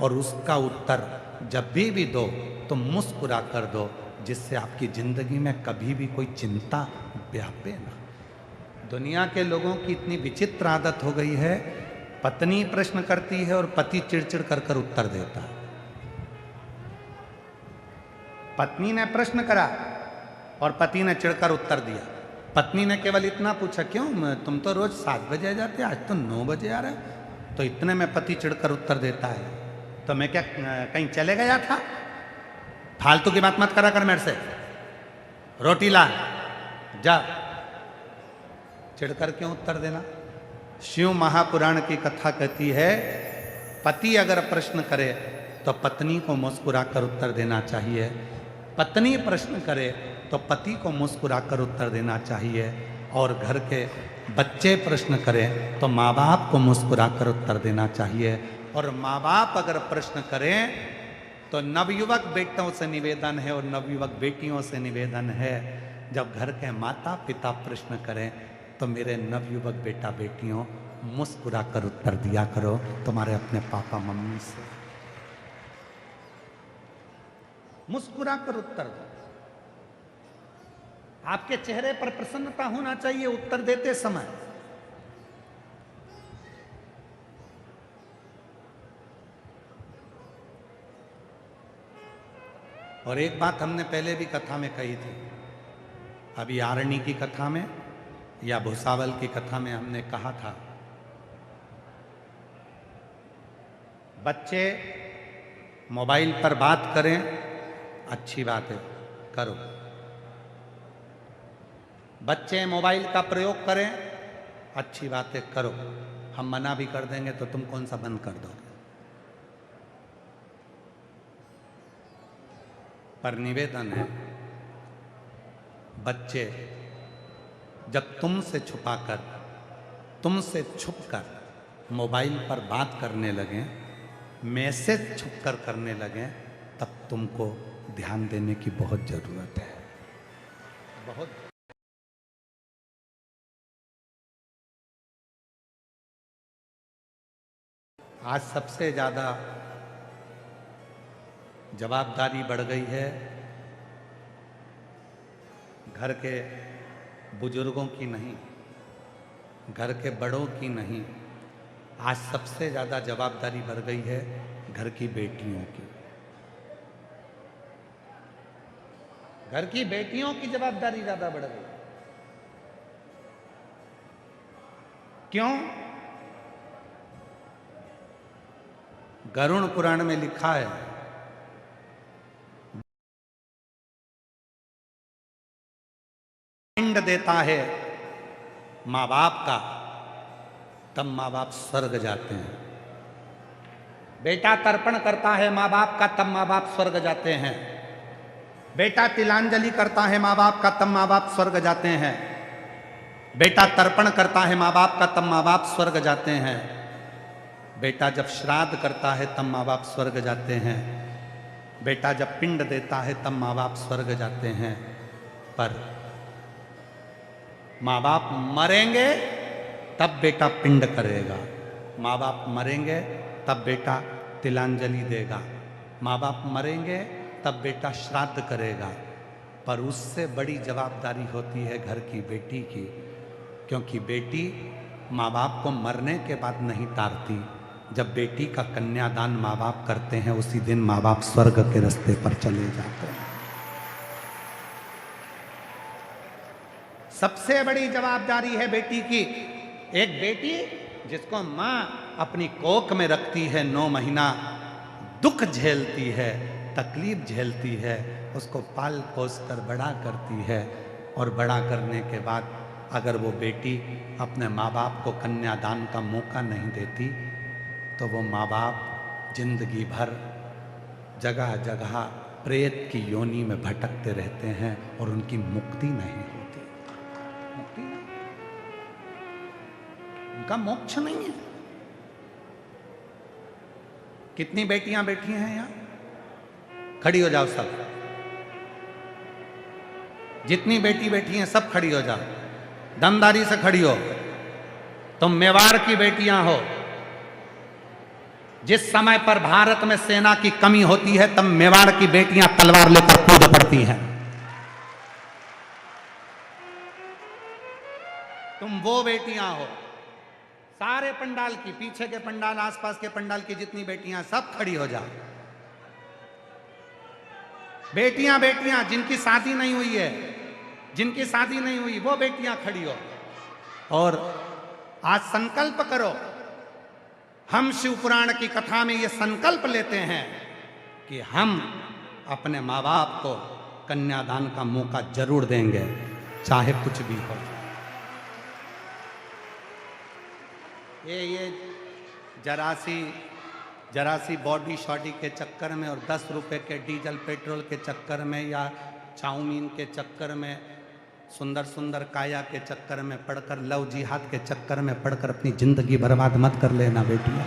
A: और उसका उत्तर जब भी दो तो मुस्कुरा कर दो, जिससे आपकी जिंदगी में कभी भी कोई चिंता व्यापे ना। दुनिया के लोगों की इतनी विचित्र आदत हो गई है, पत्नी प्रश्न करती है और पति चिड़चिड़ कर कर उत्तर देता है। पत्नी ने प्रश्न करा और पति ने चिढ़कर उत्तर दिया। पत्नी ने केवल इतना पूछा, क्यों तुम तो रोज 7 बजे आ जाते, आज तो 9 बजे आ रहे, तो इतने में पति चिढ़कर उत्तर देता है, तो मैं क्या कहीं चले गया था? फालतू की बात मत करा कर मेरे से, रोटी ला जा। चिढ़कर क्यों उत्तर देना? शिव महापुराण की कथा कहती है, पति अगर प्रश्न करे तो पत्नी को मुस्कुराकर उत्तर देना चाहिए, पत्नी प्रश्न करे तो पति को मुस्कुराकर उत्तर देना चाहिए, और घर के बच्चे प्रश्न करें तो माँ बाप को मुस्कुराकर उत्तर देना चाहिए, और माँ बाप अगर प्रश्न करें तो नवयुवक बेटों से निवेदन है और नवयुवक बेटियों से निवेदन है, जब घर के माता पिता प्रश्न करें तो मेरे नवयुवक बेटा बेटियों मुस्कुराकर उत्तर दिया करो तुम्हारे अपने पापा मम्मी से, मुस्कुराकर उत्तर दो। आपके चेहरे पर प्रसन्नता होना चाहिए उत्तर देते समय। और एक बात हमने पहले भी कथा में कही थी, अभी आरणी की कथा में या भुसावल की कथा में हमने कहा था, बच्चे मोबाइल पर बात करें अच्छी बात है, करो। बच्चे मोबाइल का प्रयोग करें अच्छी बात है, करो। हम मना भी कर देंगे तो तुम कौन सा बंद कर दोगे? पर निवेदन है, बच्चे जब तुमसे छुपाकर, तुमसे छुपकर मोबाइल पर बात करने लगें, मैसेज छुपकर करने लगें, तब तुमको ध्यान देने की बहुत जरूरत है, बहुत। आज सबसे ज़्यादा जवाबदारी बढ़ गई है, घर के बुजुर्गों की नहीं, घर के बड़ों की नहीं, आज सबसे ज़्यादा जवाबदारी बढ़ गई है घर की बेटियों की। घर की बेटियों की जवाबदारी ज़्यादा बढ़ गई। क्यों? गरुड़ पुराण में लिखा है, पिंड देता है माँ बाप का, तब माँ बाप स्वर्ग जाते हैं। बेटा तर्पण करता है माँ बाप का, तब माँ बाप स्वर्ग जाते हैं। बेटा तिलांजलि करता है माँ बाप का, तब माँ बाप स्वर्ग जाते हैं। बेटा तर्पण करता है माँ बाप का, तब माँ बाप स्वर्ग जाते हैं। बेटा जब श्राद्ध करता है तब माँ बाप स्वर्ग जाते हैं। बेटा जब पिंड देता है तब माँ बाप स्वर्ग जाते हैं। पर माँ बाप मरेंगे तब बेटा पिंड करेगा, माँ बाप मरेंगे तब बेटा तिलांजलि देगा, माँ बाप मरेंगे तब बेटा श्राद्ध करेगा। पर उससे बड़ी जवाबदारी होती है घर की बेटी की, क्योंकि बेटी माँ बाप को मरने के बाद नहीं तारती। जब बेटी का कन्यादान माँ बाप करते हैं, उसी दिन माँ बाप स्वर्ग के रास्ते पर चले जाते हैं। सबसे बड़ी जवाबदारी है बेटी की। एक बेटी जिसको माँ अपनी कोख में रखती है, 9 महीना दुख झेलती है, तकलीफ झेलती है, उसको पाल पोस कर बड़ा करती है, और बड़ा करने के बाद अगर वो बेटी अपने माँ बाप को कन्यादान का मौका नहीं देती, तो वो माँ बाप जिंदगी भर जगह जगह प्रेत की योनि में भटकते रहते हैं और उनकी मुक्ति नहीं होती। मुक्ति नहीं, उनका मोक्ष नहीं है। कितनी बेटियां बैठी हैं यहां? खड़ी हो जाओ सब। जितनी बेटी बैठी हैं सब खड़ी हो जाओ, दमदारी से खड़ी हो। तुम मेवाड़ की बेटियां हो। जिस समय पर भारत में सेना की कमी होती है, तब मेवाड़ की बेटियां तलवार लेकर कूद पड़ती हैं। तुम वो बेटियां हो। सारे पंडाल की, पीछे के पंडाल, आसपास के पंडाल की जितनी बेटियां, सब खड़ी हो जाओ। बेटियां बेटियां जिनकी शादी नहीं हुई है, जिनकी शादी नहीं हुई, वो बेटियां खड़ी हो। और आज संकल्प करो। हम शिव पुराण की कथा में ये संकल्प लेते हैं कि हम अपने माँ बाप को कन्यादान का मौका जरूर देंगे, चाहे कुछ भी हो। ये जरा सी बॉडी शॉडी के चक्कर में और 10 रुपए के डीजल पेट्रोल के चक्कर में, या चाउमीन के चक्कर में, सुंदर सुंदर काया के चक्कर में पढ़कर, लव जिहाद के चक्कर में पढ़कर अपनी जिंदगी बर्बाद मत कर लेना बेटियां।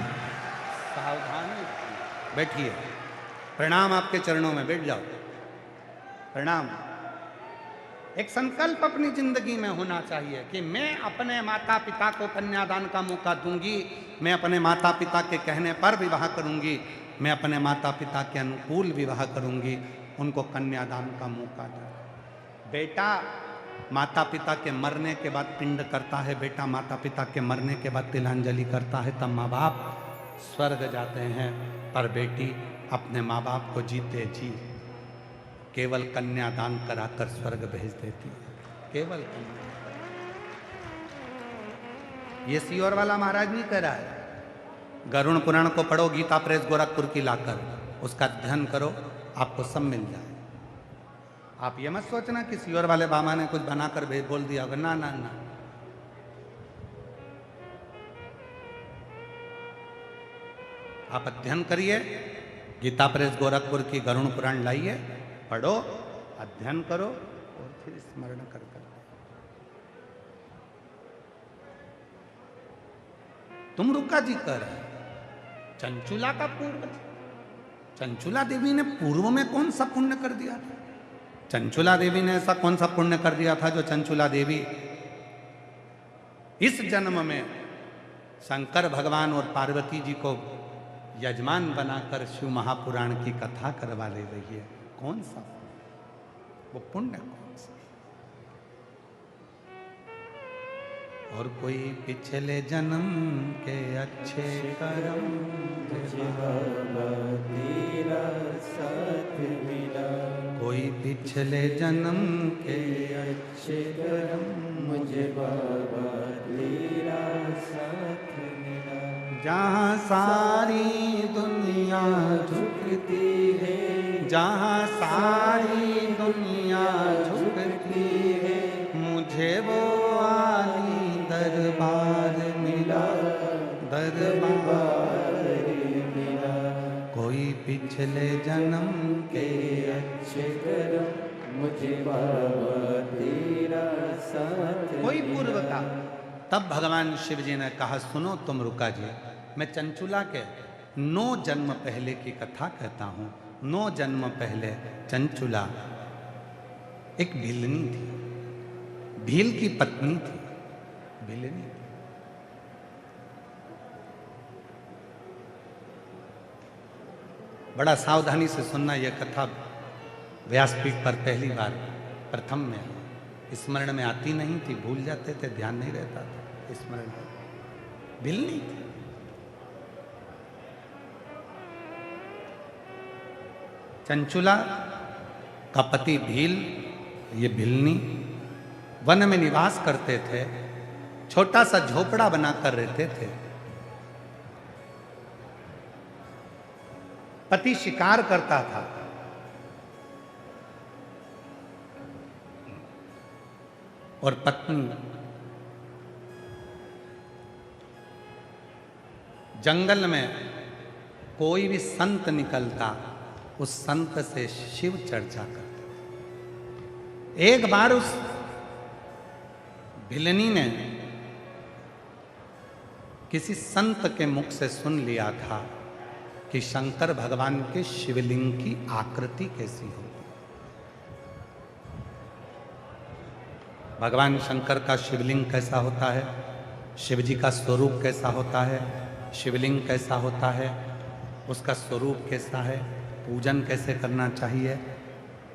A: सावधानी। बैठिए, प्रणाम आपके चरणों में, बैठ जाओ, प्रणाम। एक संकल्प अपनी जिंदगी में होना चाहिए कि मैं अपने माता पिता को कन्यादान का मौका दूंगी, मैं अपने माता पिता के कहने पर विवाह करूंगी, मैं अपने माता पिता के अनुकूल विवाह करूंगी, उनको कन्यादान का मौका दूंगी। बेटा माता पिता के मरने के बाद पिंड करता है, बेटा माता पिता के मरने के बाद तिलांजलि करता है, तब माँ बाप स्वर्ग जाते हैं। पर बेटी अपने माँ बाप को जीते जी केवल कन्यादान कराकर स्वर्ग भेज देती है, केवल कन्या। ये सीहोर वाला महाराज नहीं कह रहा है। गरुड़ पुराण को पढ़ो, गीता प्रेस गोरखपुर की लाकर, उसका अध्ययन करो, आपको सब मिल जाए। आप ये मत सोचना कि सीहोर वाले बाबा ने कुछ बनाकर बोल दिया होगा, ना ना ना। आप अध्ययन करिए, गीता प्रेस गोरखपुर की गरुड़ पुराण लाइए, पढ़ो, अध्ययन करो और फिर स्मरण कर कर। तुम रुका जी कर चंचुला का पूर्व, चंचुला देवी ने पूर्व में कौन सा पुण्य कर दिया था? चंचुला देवी ने ऐसा कौन सा पुण्य कर दिया था जो चंचुला देवी इस जन्म में शंकर भगवान और पार्वती जी को यजमान बनाकर शिव महापुराण की कथा करवा ले रही है? कौन सा वो पुण्य, कौन सा? और कोई पिछले जन्म के अच्छे कर्म,
B: तेरा साथ मिला,
A: कोई पिछले जन्म के
B: अच्छे कर्म, मुझे बाबा तेरा साथ मिला।
A: जहाँ सारी दुनिया
B: झुकती है,
A: जहाँ सारी दुनिया
B: झुकती है,
A: मुझे वो आली दरबार मिला, दरबार
B: मिला।
A: कोई पिछले जन्म के
B: अच्छे अच्छे कर्म मुझे बाबा तेरा साथ
A: कोई पूर्व
B: मिला।
A: का। तब भगवान शिव जी ने कहा, सुनो तुम रुका जी, मैं चंचुला के 9 जन्म पहले की कथा कहता हूं। 9 जन्म पहले चंचुला एक भिलनी थी, भील की पत्नी थी, भिलनी थी। बड़ा सावधानी से सुनना, यह कथा व्यासपीठ पर पहली बार प्रथम में आई। स्मरण में आती नहीं थी, भूल जाते थे, ध्यान नहीं रहता था, स्मरण में भिलनी थी। चंचुला का पति भील, ये भिलनी वन में निवास करते थे, छोटा सा झोपड़ा बनाकर रहते थे। पति शिकार करता था, और पत्नी जंगल में कोई भी संत निकलता, उस संत से शिव चर्चा करते। एक बार उस भिलनी ने किसी संत के मुख से सुन लिया था कि शंकर भगवान के शिवलिंग की आकृति कैसी होती। भगवान शंकर का शिवलिंग कैसा होता है, शिव जी का स्वरूप कैसा होता है, शिवलिंग कैसा होता है, उसका स्वरूप कैसा है, पूजन कैसे करना चाहिए,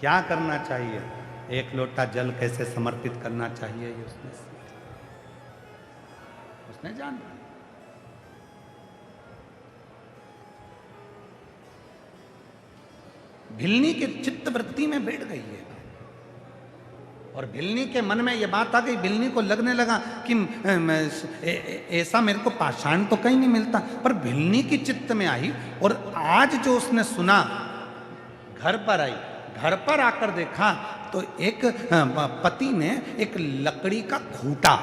A: क्या करना चाहिए, एक लोटा जल कैसे समर्पित करना चाहिए, ये उसने जाना। भिलनी के चित्त वृत्ति में बैठ गई है, और भिलनी के मन में यह बात आ गई। भिलनी को लगने लगा कि ऐसा मेरे को पाषाण तो कहीं नहीं मिलता, पर भिलनी की चित्त में आई। और आज जो उसने सुना, घर पर आई, घर पर आकर देखा तो एक पति ने एक लकड़ी का खूंटा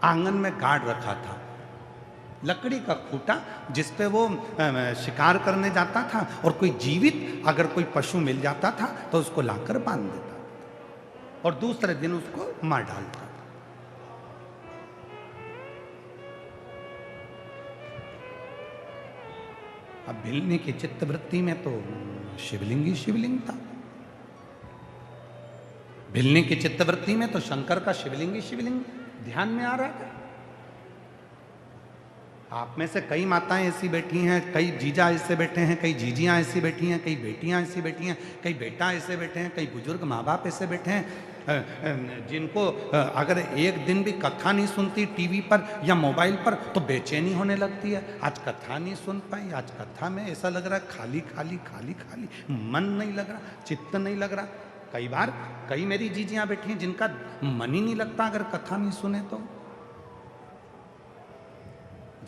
A: आंगन में गाड़ रखा था। लकड़ी का खूंटा जिसपे वो शिकार करने जाता था, और कोई जीवित अगर कोई पशु मिल जाता था तो उसको लाकर बांध देता और दूसरे दिन उसको मार डालता। अब भिलनी की चित्तवृत्ति में तो शिवलिंग ही शिवलिंग था। भिलनी की चित्तवृत्ति में तो शंकर का शिवलिंग ही शिवलिंग ध्यान में आ रहा था। आप में से कई माताएं ऐसी बैठी हैं, कई जीजा ऐसे बैठे हैं, कई जीजियां ऐसी बैठी हैं, कई बेटियां ऐसी बैठी हैं, कई बेटा ऐसे बैठे हैं, कई बुजुर्ग माँ बाप ऐसे बैठे हैं जिनको अगर एक दिन भी कथा नहीं सुनती टीवी पर या मोबाइल पर तो बेचैनी होने लगती है। आज कथा नहीं सुन पाई, आज कथा में ऐसा लग रहा है खाली खाली खाली खाली, मन नहीं लग रहा, चित्त नहीं लग रहा। कई बार कई मेरी जीजियां बैठी हैं जिनका मन ही नहीं लगता अगर कथा नहीं सुने तो।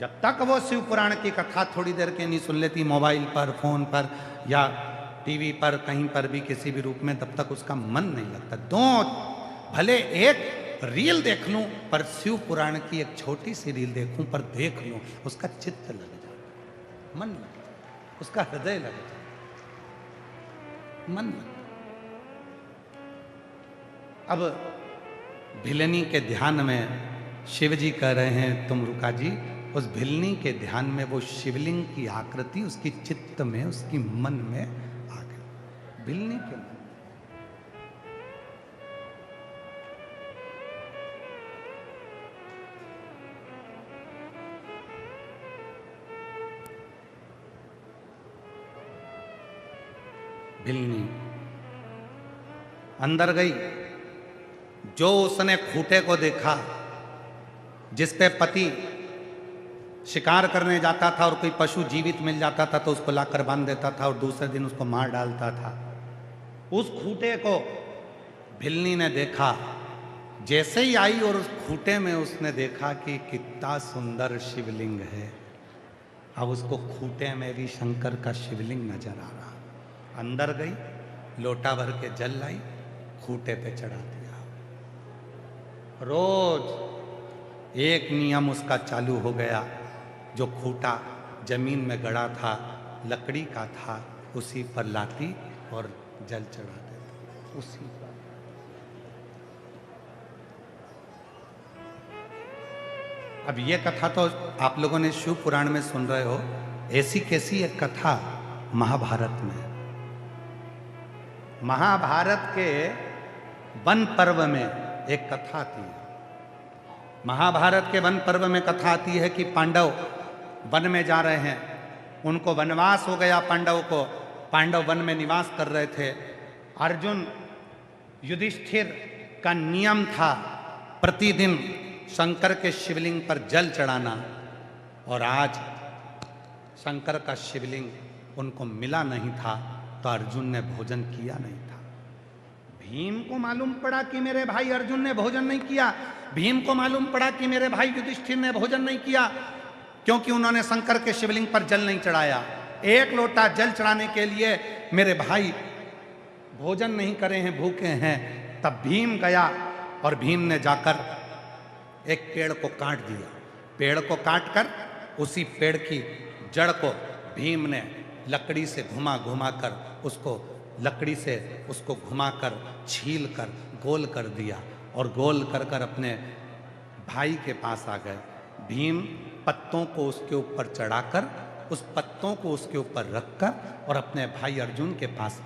A: जब तक वो शिव पुराण की कथा थोड़ी देर के नहीं सुन लेती मोबाइल पर, फोन पर या टीवी पर, कहीं पर भी किसी भी रूप में, तब तक उसका मन नहीं लगता। भले एक रील देख लूं पर शिव पुराण की एक छोटी सी रील देखूं पर देख लूं, उसका चित्त लग जाता, मन लग जाता, उसका हृदय लग जाता, मन लगता। अब भिलनी के ध्यान में शिव जी कह रहे हैं, तुम रुका जी, उस भिलनी के ध्यान में वो शिवलिंग की आकृति उसकी चित्त में, उसकी मन में आ गई। भिलनी के मन, भिलनी अंदर गई। जो उसने खूंटे को देखा जिस पे पति शिकार करने जाता था और कोई पशु जीवित मिल जाता था तो उसको लाकर बांध देता था और दूसरे दिन उसको मार डालता था, उस खूंटे को भिलनी ने देखा। जैसे ही आई और उस खूंटे में उसने देखा कि कितना सुंदर शिवलिंग है। अब उसको खूंटे में भी शंकर का शिवलिंग नजर आ रहा। अंदर गई, लोटा भर के जल लाई, खूंटे पे चढ़ा दिया। रोज एक नियम उसका चालू हो गया। जो खूंटा जमीन में गड़ा था, लकड़ी का था, उसी पर लाती और जल चढ़ा देते उसी पर। अब ये कथा तो आप लोगों ने शिव पुराण में सुन रहे हो, ऐसी कैसी एक कथा महाभारत में। महाभारत के वन पर्व में एक कथा आती है। महाभारत के वन पर्व में कथा आती है कि पांडव वन में जा रहे हैं, उनको वनवास हो गया पांडव को। पांडव वन में निवास कर रहे थे। अर्जुन युधिष्ठिर का नियम था प्रतिदिन शंकर के शिवलिंग पर जल चढ़ाना, और आज शंकर का शिवलिंग उनको मिला नहीं था, तो अर्जुन ने भोजन किया नहीं था। भीम को मालूम पड़ा कि मेरे भाई अर्जुन ने भोजन नहीं किया। भीम को मालूम पड़ा कि मेरे भाई युधिष्ठिर ने भोजन नहीं किया, क्योंकि उन्होंने शंकर के शिवलिंग पर जल नहीं चढ़ाया। एक लोटा जल चढ़ाने के लिए मेरे भाई भोजन नहीं करे हैं, भूखे हैं। तब भीम गया और भीम ने जाकर एक पेड़ को काट दिया। पेड़ को काट कर उसी पेड़ की जड़ को भीम ने लकड़ी से घुमा घुमा कर उसको लकड़ी से उसको घुमाकर छील कर गोल कर दिया, और गोल कर कर अपने भाई के पास आ गए। भीम पत्तों को उसके ऊपर चढ़ाकर, उस पत्तों को उसके ऊपर रखकर और अपने भाई अर्जुन के पास,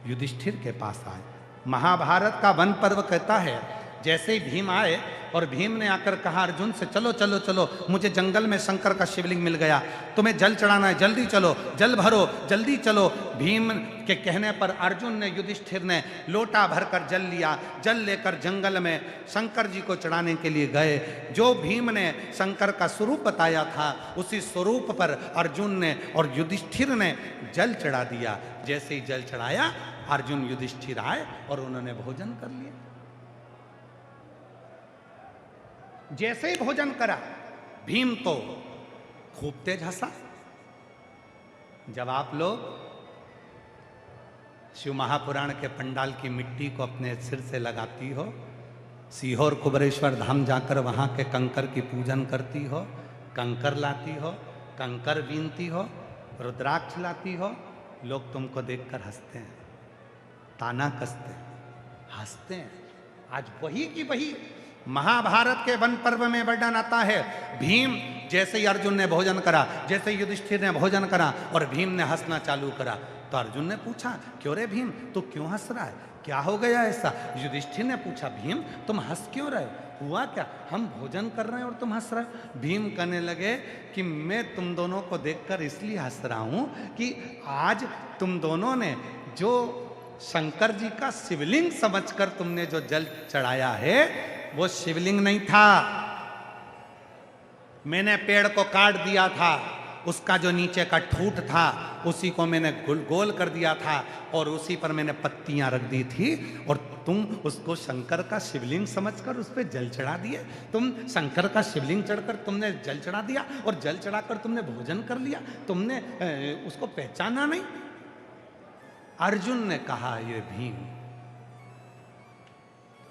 A: युधिष्ठिर के पास आए। महाभारत का वन पर्व कहता है, जैसे ही भीम आए और भीम ने आकर कहा अर्जुन से, चलो चलो चलो, मुझे जंगल में शंकर का शिवलिंग मिल गया, तुम्हें जल चढ़ाना है, जल्दी चलो, जल भरो, जल्दी चलो। भीम के कहने पर अर्जुन ने, युधिष्ठिर ने लोटा भरकर जल लिया। जल लेकर जंगल में शंकर जी को चढ़ाने के लिए गए। जो भीम ने शंकर का स्वरूप बताया था, उसी स्वरूप पर अर्जुन ने और युधिष्ठिर ने जल चढ़ा दिया। जैसे ही जल चढ़ाया, अर्जुन युधिष्ठिर आए और उन्होंने भोजन कर लिया। जैसे ही भोजन करा, भीम तो खूब तेज हंसा। जब आप लोग शिव महापुराण के पंडाल की मिट्टी को अपने सिर से लगाती हो, सीहोर कुबरेश्वर धाम जाकर वहां के कंकर की पूजन करती हो, कंकर लाती हो, कंकर बीनती हो, रुद्राक्ष लाती हो, लोग तुमको देखकर हंसते हैं, ताना कसते हैं, हंसते हैं। आज वही की वही महाभारत के वन पर्व में वर्णन आता है। भीम, जैसे ही अर्जुन ने भोजन करा, जैसे ही युधिष्ठिर ने भोजन करा और भीम ने हंसना चालू करा, तो अर्जुन ने पूछा, क्यों रे भीम, तू क्यों हंस रहा है, क्या हो गया ऐसा? युधिष्ठिर ने पूछा, भीम तुम हंस क्यों रहे, हुआ क्या? हम भोजन कर रहे हैं और तुम हंस रहे हो। भीम कहने लगे कि मैं तुम दोनों को देखकर इसलिए हंस रहा हूं कि आज तुम दोनों ने जो शंकर जी का शिवलिंग समझकर तुमने जो जल चढ़ाया है, वो शिवलिंग नहीं था। मैंने पेड़ को काट दिया था, उसका जो नीचे का ठूठ था उसी को मैंने गोल कर दिया था, और उसी पर मैंने पत्तियां रख दी थी, और तुम उसको शंकर का शिवलिंग समझकर उस पर जल चढ़ा दिए। तुम शंकर का शिवलिंग चढ़कर तुमने जल चढ़ा दिया, और जल चढ़ाकर तुमने भोजन कर लिया, तुमने उसको पहचाना नहीं। अर्जुन ने कहा, ये भीम,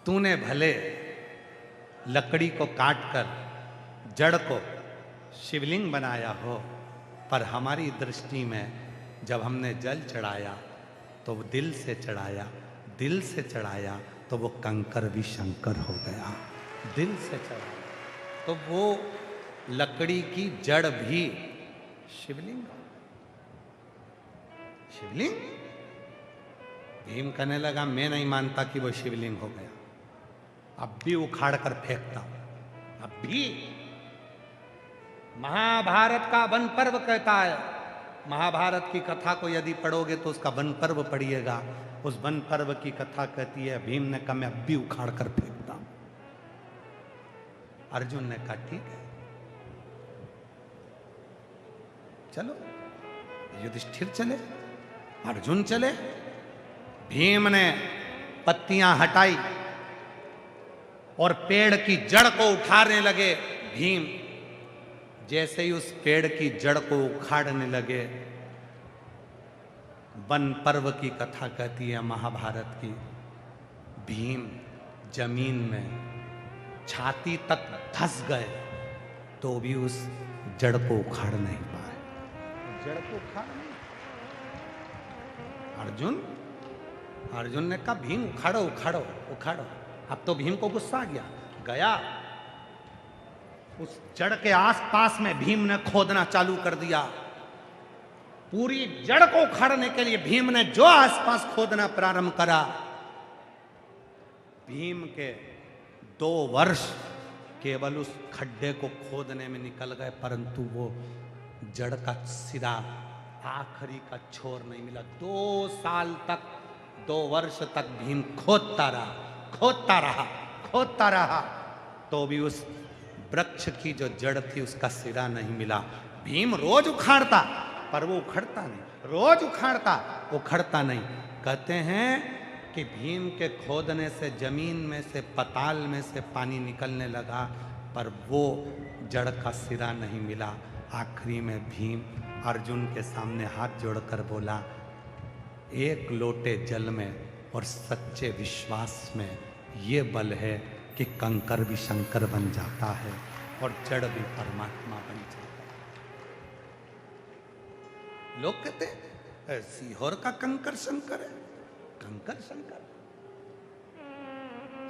A: तूने भले लकड़ी को काटकर जड़ को शिवलिंग बनाया हो, पर हमारी दृष्टि में जब हमने जल चढ़ाया तो वो दिल से चढ़ाया, दिल से चढ़ाया तो वो कंकर भी शंकर हो गया। दिल से चढ़ाया तो वो लकड़ी की जड़ भी शिवलिंग। शिवलिंग? भीम कहने लगा, मैं नहीं मानता कि वो शिवलिंग हो गया, अब भी उखाड़ कर फेंकता हूं, अब भी। महाभारत का वन पर्व कहता है, महाभारत की कथा को यदि पढ़ोगे तो उसका वन पर्व पढ़िएगा, उस वन पर्व की कथा कहती है, भीम ने कहा मैं अब भी उखाड़ कर फेंकता हूं। अर्जुन ने कहा ठीक है, चलो। युधिष्ठिर चले, अर्जुन चले। भीम ने पत्तियां हटाई और पेड़ की जड़ को उखाड़ने लगे। भीम जैसे ही उस पेड़ की जड़ को उखाड़ने लगे, वन पर्व की कथा कहती है महाभारत की, भीम जमीन में छाती तक धंस गए तो भी उस जड़ को उखाड़ नहीं पाए। जड़ को उखाड़ नहीं। अर्जुन अर्जुन ने कहा भीम उखाड़ो उखाड़ो उखाड़ो। अब तो भीम को गुस्सा आ गया उस जड़ के आसपास में भीम ने खोदना चालू कर दिया। पूरी जड़ को उखाड़ने के लिए भीम ने जो आसपास खोदना प्रारंभ करा, भीम के 2 वर्ष केवल उस खड्डे को खोदने में निकल गए, परंतु वो जड़ का सिरा आखिरी का छोर नहीं मिला। 2 साल तक 2 वर्ष तक भीम खोदता रहा, तो भी उस वृक्ष की जो जड़ थी उसका सिरा नहीं मिला। भीम रोज उखाड़ता पर वो उखड़ता नहीं, रोज उखड़ता नहीं। कहते हैं कि भीम के खोदने से जमीन में से, पताल में से पानी निकलने लगा, पर वो जड़ का सिरा नहीं मिला। आखिरी में भीम अर्जुन के सामने हाथ जोड़कर बोला, 1 लोटे जल में और सच्चे विश्वास में ये बल है कि कंकर भी शंकर बन जाता है और जड़ भी परमात्मा बन जाता है। लोग कहते हैं सीहोर का कंकर शंकर है, कंकर शंकर।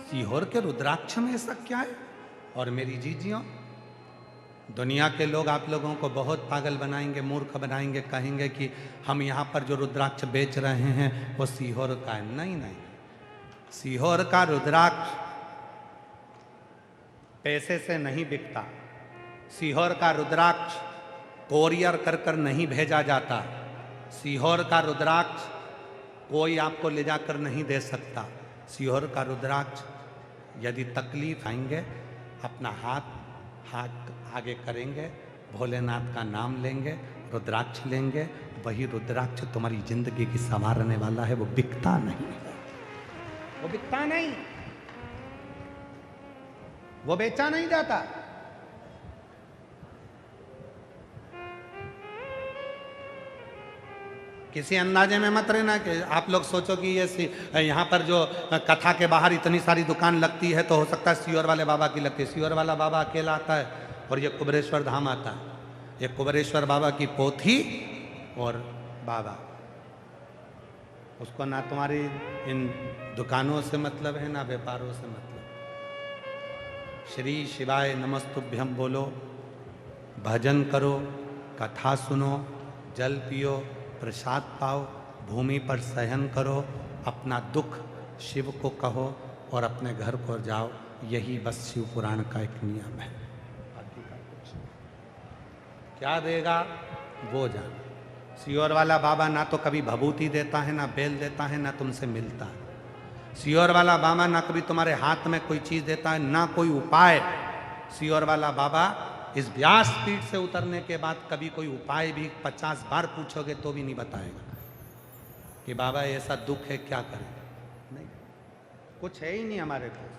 A: सीहोर के रुद्राक्ष में ऐसा क्या है? और मेरी जीजियों, दुनिया के लोग आप लोगों को बहुत पागल बनाएंगे, मूर्ख बनाएंगे, कहेंगे कि हम यहाँ पर जो रुद्राक्ष बेच रहे हैं वो सीहोर का है। नहीं, सीहोर का रुद्राक्ष पैसे से नहीं बिकता। सीहोर का रुद्राक्ष कोरियर कर नहीं भेजा जाता। सीहोर का रुद्राक्ष कोई आपको ले जाकर नहीं दे सकता। सीहोर का रुद्राक्ष यदि तकलीफ आएंगे, अपना हाथ आगे करेंगे, भोलेनाथ का नाम लेंगे, रुद्राक्ष लेंगे, वही रुद्राक्ष तुम्हारी जिंदगी की संवारने वाला है। वो बिकता नहीं, वो बिकता नहीं, वो बेचा नहीं जाता। किसी अंदाजे में मत रहना कि आप लोग सोचो कि ये यहाँ पर जो कथा के बाहर इतनी सारी दुकान लगती है तो हो सकता है सीहोर वाले बाबा की लगती है। सीहोर वाला बाबा अकेला आता है और ये कुबेरेश्वर धाम आता है। ये कुबेरेश्वर बाबा की पोथी और बाबा, उसको ना तुम्हारी इन दुकानों से मतलब है ना व्यापारों से मतलब। श्री शिवाय नमस्तुभ्यम बोलो, भजन करो, कथा सुनो, जल पियो, प्रसाद पाओ, भूमि पर सहन करो, अपना दुख शिव को कहो और अपने घर को जाओ। यही बस शिव पुराण का एक नियम है। क्या देगा वो जान। सीहोर वाला बाबा ना तो कभी भभूति देता है, ना बेल देता है, ना तुमसे मिलता है। सीहोर वाला बाबा ना कभी तुम्हारे हाथ में कोई चीज देता है, ना कोई उपाय। सीहोर वाला बाबा इस व्यासपीठ से उतरने के बाद कभी कोई उपाय भी 50 बार पूछोगे तो भी नहीं बताएगा कि बाबा ऐसा दुख है क्या करें। नहीं, कुछ है ही नहीं हमारे पास।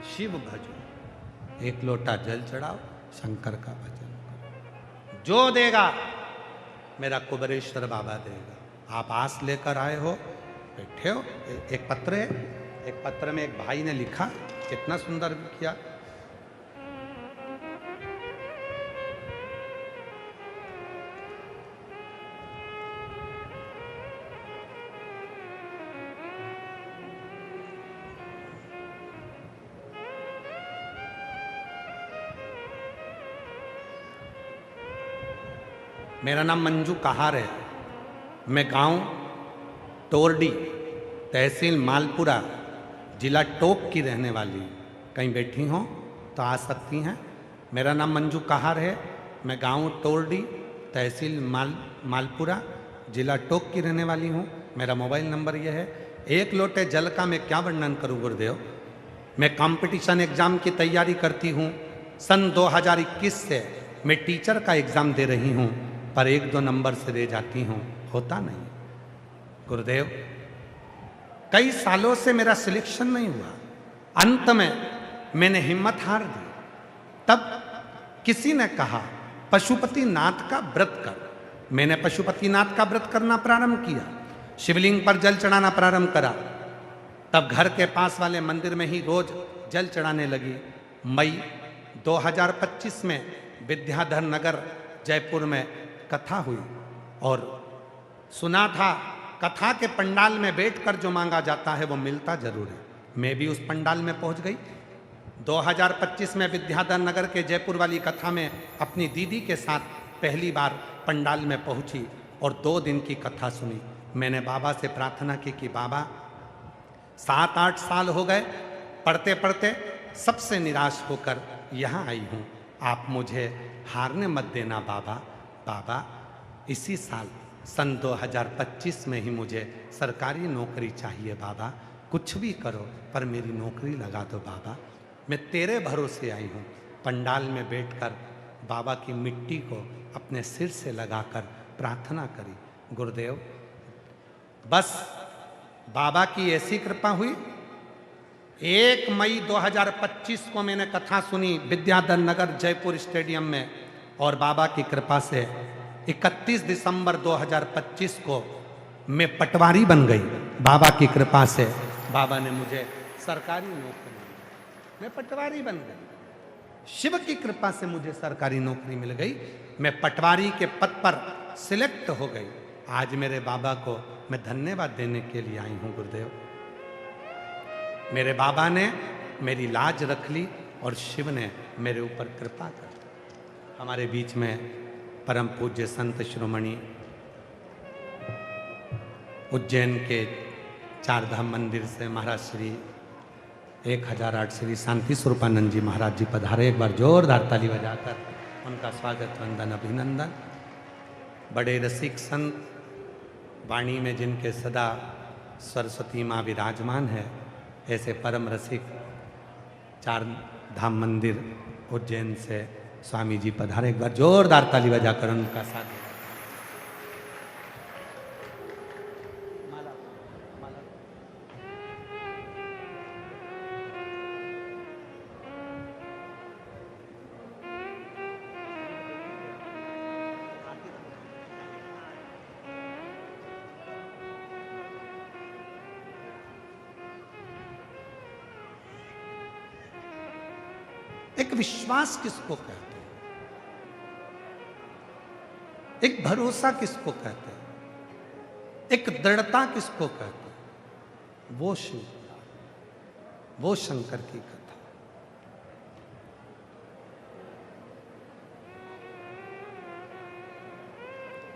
A: शिव भजो, 1 लोटा जल चढ़ाओ, शंकर का भजन करो। जो देगा मेरा कुबेरेश्वर बाबा देगा। आप आस लेकर आए हो, बैठे हो। एक पत्र है, एक पत्र में एक भाई ने लिखा, कितना सुंदर किया। मेरा नाम मंजू कहार है। मैं गांव टोरडी, तहसील मालपुरा, जिला टोक की रहने वाली हूँ। कहीं बैठी हो तो आ सकती हैं। मेरा नाम मंजू कहार है। मैं गांव टोरडी, तहसील मालपुरा, जिला टोक की रहने वाली हूँ। मेरा मोबाइल नंबर यह है। 1 लोटे जल का मैं क्या वर्णन करूँ गुरुदेव। मैं कंपटीशन एग्ज़ाम की तैयारी करती हूँ। सन 2021 से मैं टीचर का एग्ज़ाम दे रही हूँ, पर 1-2 नंबर से दे जाती हूँ, होता नहीं। गुरुदेव, कई सालों से मेरा सिलेक्शन नहीं हुआ। अंत में मैंने हिम्मत हार दी। तब किसी ने कहा पशुपति नाथ का व्रत कर। मैंने पशुपति नाथ का व्रत करना प्रारंभ किया, शिवलिंग पर जल चढ़ाना प्रारंभ करा। तब घर के पास वाले मंदिर में ही रोज जल चढ़ाने लगी। मई 2025 में विद्याधर नगर जयपुर में कथा हुई और सुना था कथा के पंडाल में बैठकर जो मांगा जाता है वो मिलता जरूर है। मैं भी उस पंडाल में पहुंच गई। 2025 में विद्याधर नगर के जयपुर वाली कथा में अपनी दीदी के साथ पहली बार पंडाल में पहुंची और 2 दिन की कथा सुनी। मैंने बाबा से प्रार्थना की कि बाबा 7-8 साल हो गए पढ़ते पढ़ते सबसे निराश होकर यहाँ आई हूँ, आप मुझे हारने मत देना बाबा। बाबा इसी साल सन 2025 में ही मुझे सरकारी नौकरी चाहिए बाबा, कुछ भी करो पर मेरी नौकरी लगा दो बाबा। मैं तेरे भरोसे आई हूँ। पंडाल में बैठकर बाबा की मिट्टी को अपने सिर से लगाकर प्रार्थना करी। गुरुदेव बस बाबा की ऐसी कृपा हुई। 1 मई 2025 को मैंने कथा सुनी विद्याधर नगर जयपुर स्टेडियम में और बाबा की कृपा से 31 दिसंबर 2025 को मैं पटवारी बन गई। बाबा की कृपा से बाबा ने मुझे सरकारी नौकरी दी, मैं पटवारी बन गई। शिव की कृपा से मुझे सरकारी नौकरी मिल गई, मैं पटवारी के पद पर सिलेक्ट हो गई। आज मेरे बाबा को मैं धन्यवाद देने के लिए आई हूँ। गुरुदेव मेरे बाबा ने मेरी लाज रख ली और शिव ने मेरे ऊपर कृपा कर दी। हमारे बीच में परम पूज्य संत शिरोमणि उज्जैन के 4 धाम मंदिर से महाराज श्री 1008 श्री शांति स्वरूपानंद जी महाराज जी पधारे। एक बार जोरदार ताली बजाकर उनका स्वागत वंदन अभिनंदन। बड़े रसिक संत, वाणी में जिनके सदा सरस्वती माँ विराजमान है, ऐसे परम रसिक 4 धाम मंदिर उज्जैन से स्वामी जी पधारे। एक बार जोरदार ताली बजाकर उनका साथ। एक विश्वास किसको कहते हैं, एक भरोसा किसको कहते हैं, एक दृढ़ता किसको कहते हैं, वो शिव, वो शंकर की कथा।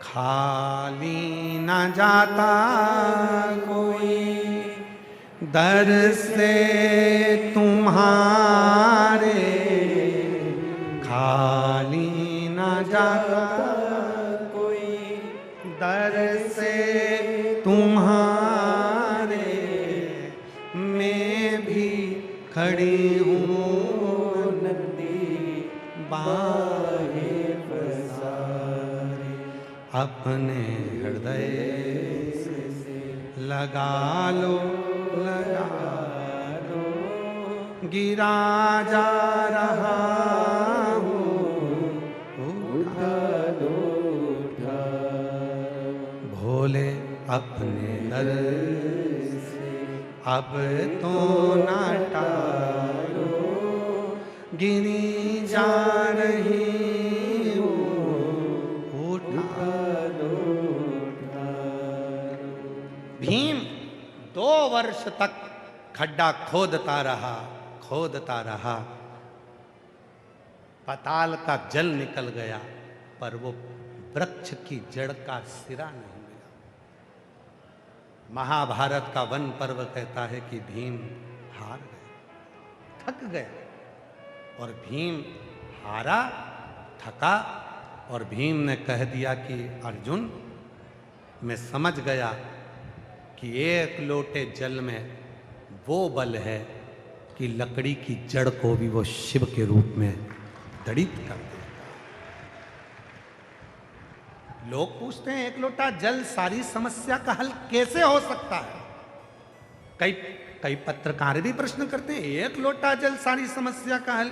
A: खाली न जाता कोई दर से तुम्हारे, खाली न जाता कोई दर से तुम्हारे, मैं भी खड़ी हूँ नंदी बाहें पसारे, अपने हृदय से लगा लो गिरा जा रहा हूँ, उठा दो उठा भोले अपने दर से अब तो ना टालो, गिरी जा रही हूँ, उठा दो उठा। भीम 2 वर्ष तक खड्डा खोदता रहा, पाताल का जल निकल गया पर वो वृक्ष की जड़ का सिरा नहीं मिला। महाभारत का वन पर्व कहता है कि भीम हार गए, थक गए, और भीम हारा, थका, और भीम ने कह दिया कि अर्जुन, मैं समझ गया कि 1 लोटे जल में वो बल है कि लकड़ी की जड़ को भी वो शिव के रूप में दड़ित कर देता। लोग पूछते हैं 1 लोटा जल सारी समस्या का हल कैसे हो सकता है? कई पत्रकार भी प्रश्न करते हैं 1 लोटा जल सारी समस्या का हल,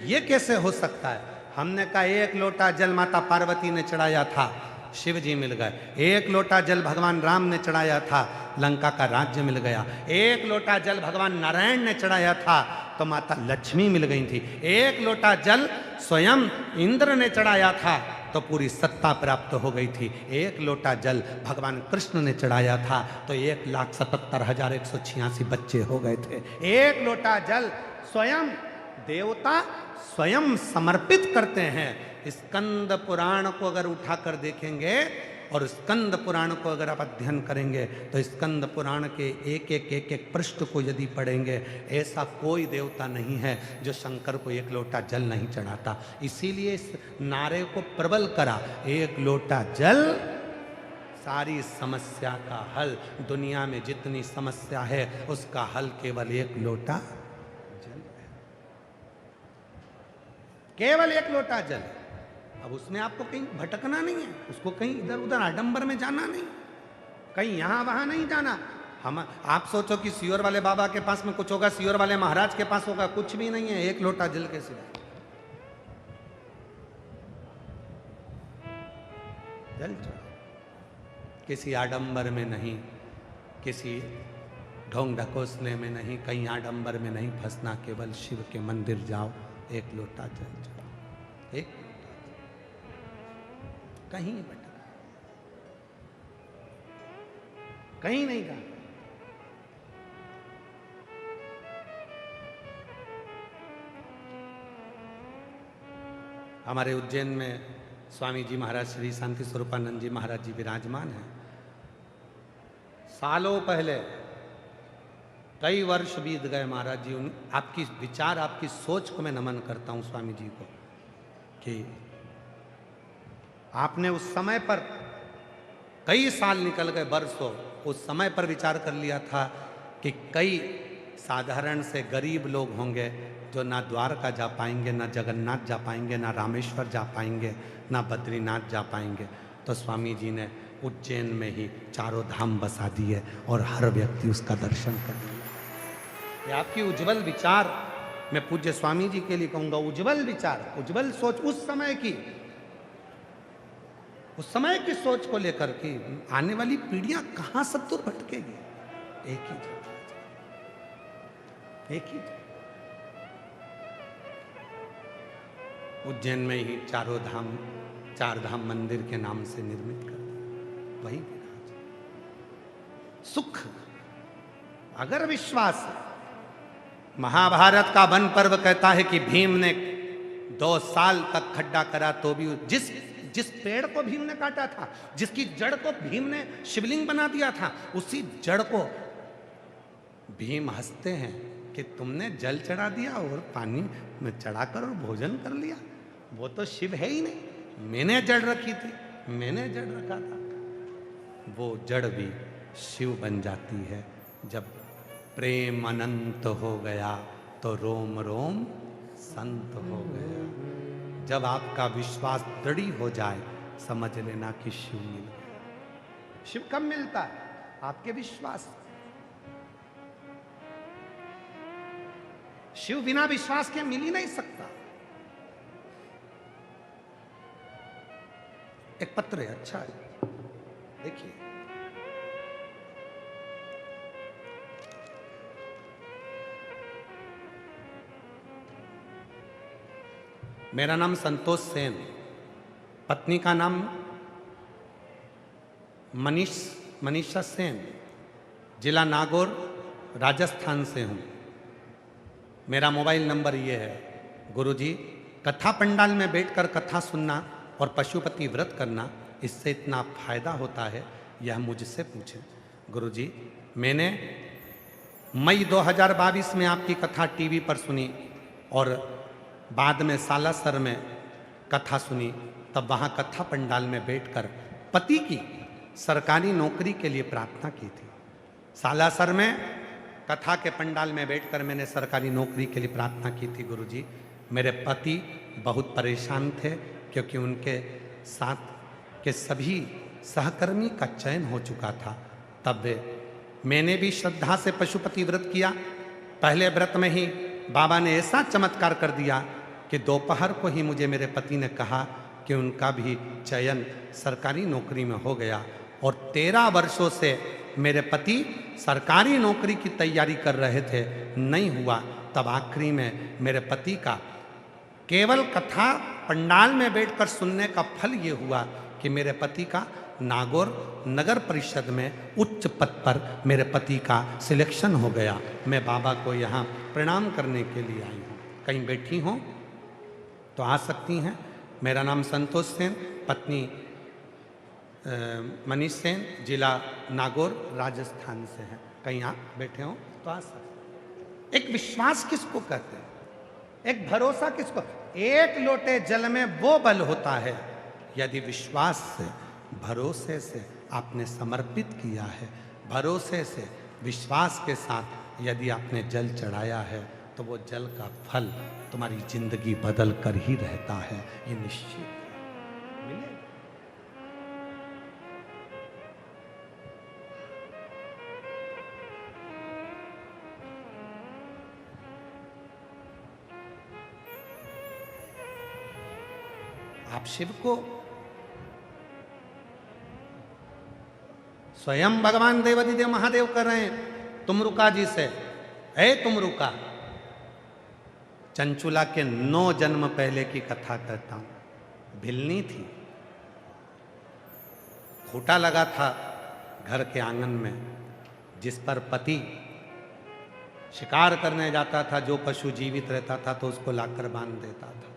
A: ये कैसे हो सकता है? हमने कहा 1 लोटा जल माता पार्वती ने चढ़ाया था, शिव जी मिल गए। 1 लोटा जल भगवान राम ने चढ़ाया था, लंका का राज्य मिल गया। 1 लोटा जल भगवान नारायण ने चढ़ाया था तो माता लक्ष्मी मिल गई थी। 1 लोटा जल स्वयं इंद्र ने चढ़ाया था तो पूरी सत्ता प्राप्त हो गई थी। एक लोटा जल भगवान कृष्ण ने चढ़ाया था तो 1,77,186 बच्चे हो गए थे। एक लोटा जल स्वयं देवता स्वयं समर्पित करते हैं। स्कंद पुराण को अगर उठाकर देखेंगे और स्कंद पुराण को अगर आप अध्ययन करेंगे तो स्कंद पुराण के एक पृष्ठ को यदि पढ़ेंगे, ऐसा कोई देवता नहीं है जो शंकर को एक लोटा जल नहीं चढ़ाता। इसीलिए इस नारे को प्रबल करा, एक लोटा जल सारी समस्या का हल। दुनिया में जितनी समस्या है उसका हल केवल एक लोटा जल है, केवल एक लोटा जल। अब उसमें आपको कहीं भटकना नहीं है, उसको कहीं इधर उधर आडंबर में जाना नहीं, कहीं यहां वहां नहीं जाना। हम आप सोचो कि सियोर वाले बाबा के पास में कुछ होगा, सियोर वाले महाराज के पास होगा, कुछ भी नहीं है, एक लोटा जल के सिवा। जल चढ़ाओ, किसी आडंबर में नहीं, किसी ढोंग ढकोसले में नहीं, कहीं आडंबर में नहीं फंसना, केवल शिव के मंदिर जाओ, एक लोटा जल चढ़ाओ, एक कहीं भटका, कहीं नहीं गया। हमारे उज्जैन में स्वामी जी महाराज श्री शांति स्वरूपानंद जी महाराज जी विराजमान हैं। सालों पहले, कई वर्ष बीत गए महाराज जी, आपकी विचार, आपकी सोच को मैं नमन करता हूं स्वामी जी को, कि आपने उस समय पर, कई साल निकल गए, बरसों, उस समय पर विचार कर लिया था कि कई साधारण से गरीब लोग होंगे जो ना द्वारका जा पाएंगे, ना जगन्नाथ जा पाएंगे, ना रामेश्वर जा पाएंगे, ना बद्रीनाथ जा पाएंगे। तो स्वामी जी ने उज्जैन में ही चारों धाम बसा दिए और हर व्यक्ति उसका दर्शन कर लिया। ये आपकी उज्जवल विचार, मैं पूज्य स्वामी जी के लिए कहूँगा, उज्जवल विचार, उज्जवल सोच, उस समय की, उस समय की सोच को लेकर के आने वाली पीढ़ियां कहां सत्तुर भटकेगी। एक ही जगह, एक ही जगह। उज्जैन में ही चारों धाम, चार धाम मंदिर के नाम से निर्मित कर दिया, वही विराज। सुख अगर विश्वास है, महाभारत का वन पर्व कहता है कि भीम ने 2 साल तक खड्डा करा तो भी, जिस पेड़ को भीम ने काटा था, जिसकी जड़ को भीम ने शिवलिंग बना दिया था, उसी जड़ को भीम हंसते हैं कि तुमने जल चढ़ा दिया और पानी में चढ़ाकर और भोजन कर लिया, वो तो शिव है ही नहीं, मैंने जड़ रखी थी, मैंने जड़ रखा था। वो जड़ भी शिव बन जाती है। जब प्रेम अनंत हो गया तो रोम रोम संत हो गया। जब आपका विश्वास दृढ़ हो जाए, समझ लेना कि शिव मिल गया। शिव कब मिलता है? आपके विश्वास। शिव बिना विश्वास के मिल ही नहीं सकता। एक पत्र है, अच्छा है, देखिए। मेरा नाम संतोष सेन, पत्नी का नाम मनीषा सेन, जिला नागौर, राजस्थान से हूँ। मेरा मोबाइल नंबर ये है। गुरुजी, कथा पंडाल में बैठकर कथा सुनना और पशुपति व्रत करना, इससे इतना फायदा होता है, यह मुझसे पूछें। गुरुजी, मैंने मई 2022 में आपकी कथा टीवी पर सुनी और बाद में सालासर में कथा सुनी। तब वहाँ कथा पंडाल में बैठकर पति की सरकारी नौकरी के लिए प्रार्थना की थी। सालासर में कथा के पंडाल में बैठकर मैंने सरकारी नौकरी के लिए प्रार्थना की थी। गुरुजी, मेरे पति बहुत परेशान थे क्योंकि उनके साथ के सभी सहकर्मी का चयन हो चुका था। तब मैंने भी श्रद्धा से पशुपति व्रत किया। पहले व्रत में ही बाबा ने ऐसा चमत्कार कर दिया कि दोपहर को ही मुझे मेरे पति ने कहा कि उनका भी चयन सरकारी नौकरी में हो गया। और 13 वर्षों से मेरे पति सरकारी नौकरी की तैयारी कर रहे थे, नहीं हुआ। तब आखिरी में मेरे पति का केवल कथा पंडाल में बैठकर सुनने का फल ये हुआ कि मेरे पति का नागौर नगर परिषद में उच्च पद पर मेरे पति का सिलेक्शन हो गया। मैं बाबा को यहाँ प्रणाम करने के लिए आई हूँ। कहीं बैठी हों तो आ सकती हैं। मेरा नाम संतोष सेन, पत्नी मनीष सेन, जिला नागौर राजस्थान से है। कहीं आप बैठे हो तो आ सकते। एक विश्वास किसको कहते हैं, एक भरोसा किसको? एक लोटे जल में वो बल होता है यदि विश्वास से, भरोसे से आपने समर्पित किया है, भरोसे से, विश्वास के साथ यदि आपने जल चढ़ाया है तो वो जल का फल तुम्हारी जिंदगी बदल कर ही रहता है, ये निश्चित है। मिले? आप शिव को स्वयं भगवान देवादिदेव महादेव कर रहे हैं तुमरुका जी से, ऐ तुमरुका, चंचुला के 9 जन्म पहले की कथा कहता हूं। भिलनी थी, खूंटा लगा था घर के आंगन में, जिस पर पति शिकार करने जाता था, जो पशु जीवित रहता था तो उसको लाकर बांध देता था,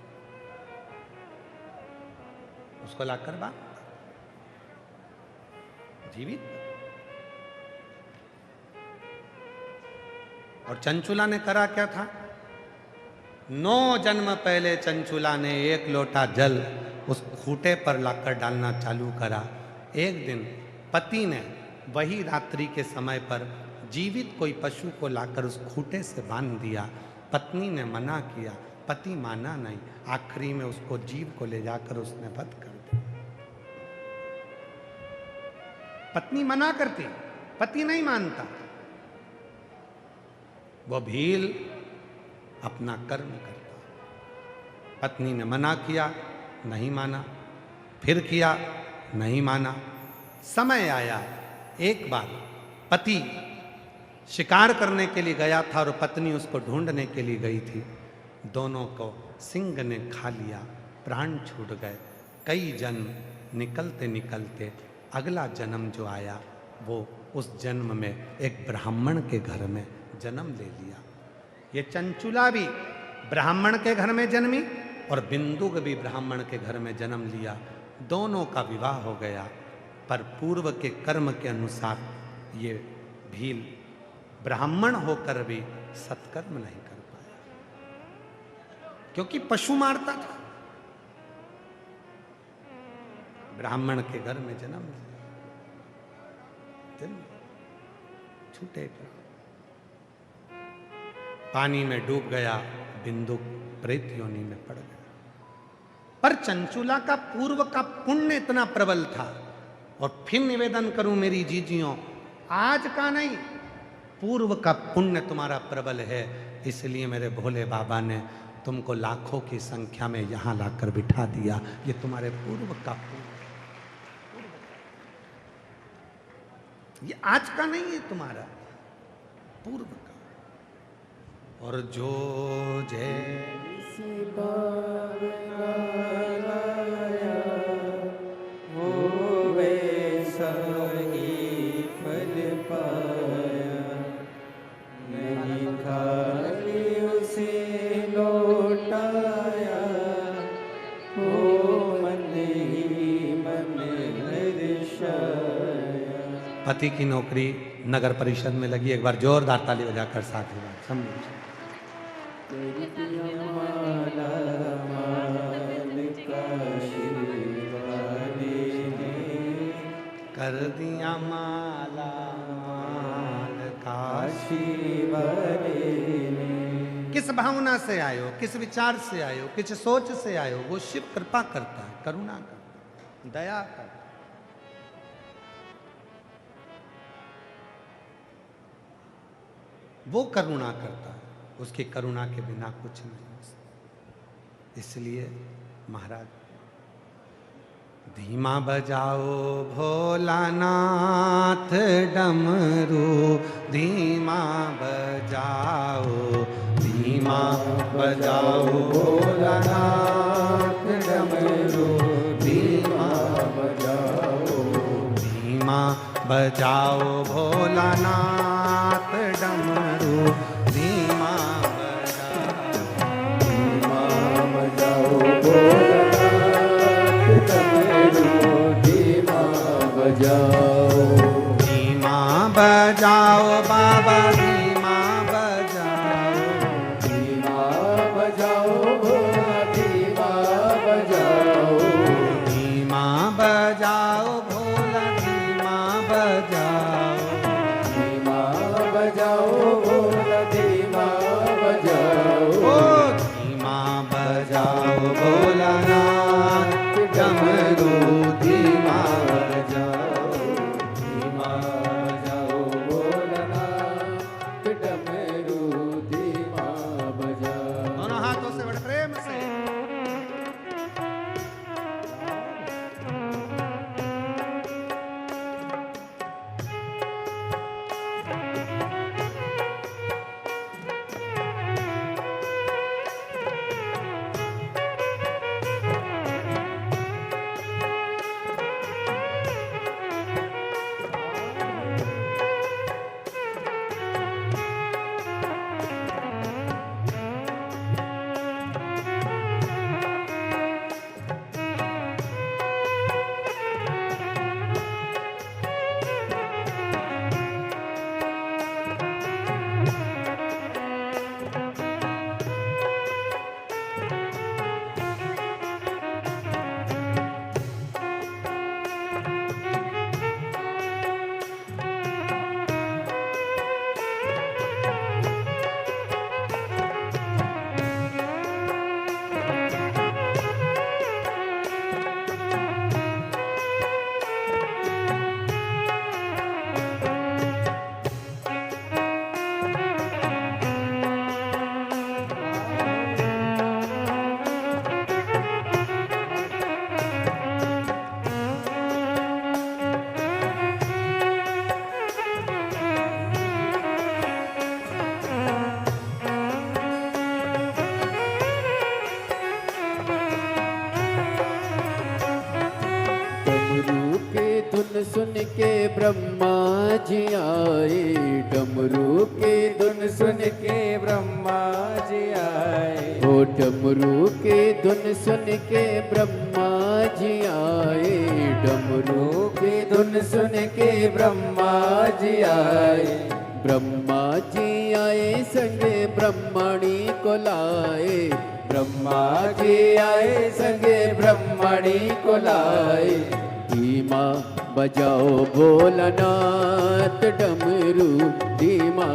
A: उसको लाकर बांध जीवित। और चंचुला ने करा क्या था? 9 जन्म पहले चंचुला ने 1 लोटा जल उस खूंटे पर लाकर डालना चालू करा। एक दिन पति ने वही रात्रि के समय पर जीवित कोई पशु को लाकर उस खूंटे से बांध दिया। पत्नी ने मना किया, पति माना नहीं, आखिरी में उसको जीव को ले जाकर उसने वध कर दिया। पत्नी मना करती, पति नहीं मानता, वो भील अपना कर्म करता। पत्नी ने मना किया, नहीं माना, फिर किया, नहीं माना। समय आया, एक बार पति शिकार करने के लिए गया था और पत्नी उसको ढूंढने के लिए गई थी। दोनों को सिंह ने खा लिया, प्राण छूट गए। कई जन्म निकलते निकलते अगला जन्म जो आया वो उस जन्म में एक ब्राह्मण के घर में जन्म ले लिया। ये चंचुला भी ब्राह्मण के घर में जन्मी और बिंदुक भी ब्राह्मण के घर में जन्म लिया। दोनों का विवाह हो गया, पर पूर्व के कर्म के अनुसार ये भील ब्राह्मण होकर भी सत्कर्म नहीं कर पाया, क्योंकि पशु मारता था। ब्राह्मण के घर में जन्म लिया, छूटे पानी में डूब गया, बिंदुक प्रेत योनि में पड़ गया। पर चंचुला का पूर्व का पुण्य इतना प्रबल था। और फिर निवेदन करूं मेरी जीजियों, आज का नहीं, पूर्व का पुण्य तुम्हारा प्रबल है। इसलिए मेरे भोले बाबा ने तुमको लाखों की संख्या में यहां लाकर बिठा दिया। ये तुम्हारे पूर्व का पुण्य, ये आज का नहीं है, तुम्हारा पूर्व का। और जो जैसी
B: वो वैसा ही फल पाया, नहीं खाली उसे लौटाया, वो मन ही मन दर्शाया।
A: पति की नौकरी नगर परिषद में लगी। एक बार जोरदार ताली बजाकर साथ ही बात समझो। कर दिया माला माल काशी वाले ने। किस भावना से आए हो, किस विचार से आए हो, किस सोच से आए हो, वो शिव कृपा करता है, करुणा करता है, दया करता है। वो करुणा करता है, उसकी करुणा के बिना कुछ नहीं हो सकता। इसलिए महाराज, धीमा बजाओ भोलानाथ डमरू, धीमा बजाओ, धीमा धीमा बजाओ भोलानाथ डमरू धीमा बजाओ, धीमा बजाओ भोलानाथ डमरू धीमा बजाओ,
B: धीमा बजाओ
A: धीमा बजाओ बाबा धीमा बजाओ,
B: धीमा बजाओ भोला धीमा बजाओ,
A: धीमा बजाओ भोला धीमा बजाओ,
B: धीमा बजाओ भोला धीमा बजाओ,
A: ओ धीमा बजाओ भोलानाथ डमरू धीमा बजाओ,
B: धीमा बजाओ भोलानाथ डमरू धीमा बजाओ।
A: दोनों हाथों से बड़े प्रेम से।
B: डमरू के धुन सुन के ब्रह्मा जी आए, डमरू के धुन सुन के ब्रह्मा जी आए, ओ डमरू के धुन सुन के ब्रह्मा जी आए, डमरू के धुन सुन के ब्रह्मा जी आए, ब्रह्मा जी आए संगे ब्रह्मणी को लाए, ब्रह्मा जी आए संगे ब्रह्मणी को लाए, धीमा बजाओ भोलानाथ डमरू धीमा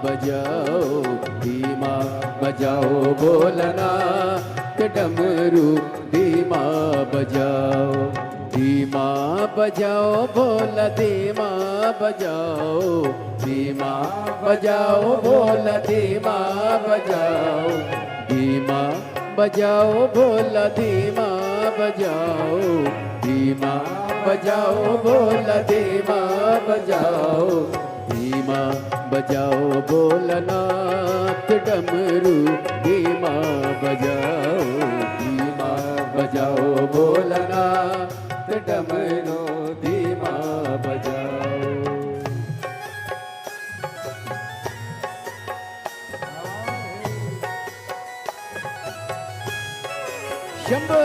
B: बजाओ, धीमा बजाओ भोलानाथ डमरू धीमा बजाओ, धीमा बजाओ भोला धीमा बजाओ, धीमा बजाओ भोला धीमा बजाओ, धीमा बजाओ भोला धीमा बजाओ, धीमा बजाओ भोला धीमा बजाओ, धीमा बजाओ भोलानाथ डमरू धीमा बजाओ, धीमा बजाओ भोलानाथ डमरू धीमा बजाओ। शंभो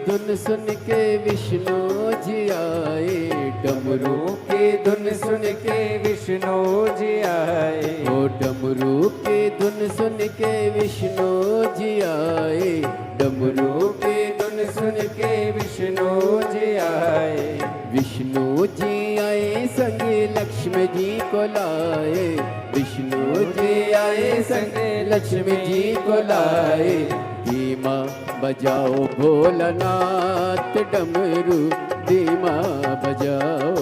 B: धुन सुन के विष्णु जी आए, डमरू
C: की धुन सुन के विष्णु जी आए।
B: ओ डमरू की धुन सुन के विष्णु जी आए। डमरू
C: की धुन सुन के विष्णु जी आए।
B: विष्णु जी आए संग लक्ष्मी जी को लाए। विष्णु जी आए संग लक्ष्मी जी को लाए। धीमा बजाओ भोलानाथ डमरू धीमा बजाओ।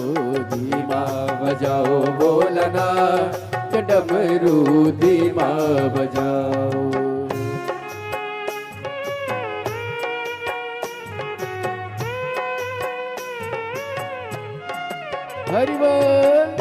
B: धीमा बजाओ भोलानाथ डमरू धीमा बजाओ। हरि बोल।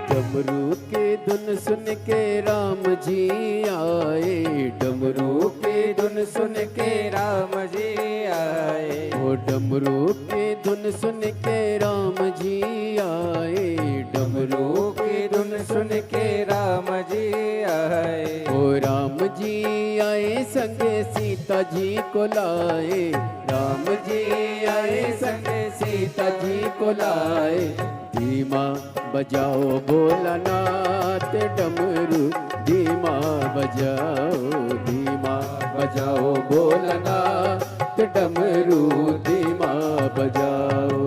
B: डमरू के धुन सुन के राम जी आए। डमरू
C: की धुन सुन के राम जी आए।
B: ओ डमरू के धुन सुन के राम जी आए। डमरू
C: की धुन सुन के राम जी आए।
B: ओ राम जी आए संगे सीता जी को लाए। राम जी आए संगे सीता जी को लाए। धीमा बजाओ भोलानाथ डमरू धीमा बजाओ। धीमा बजाओ भोलानाथ डमरू धीमा बजाओ।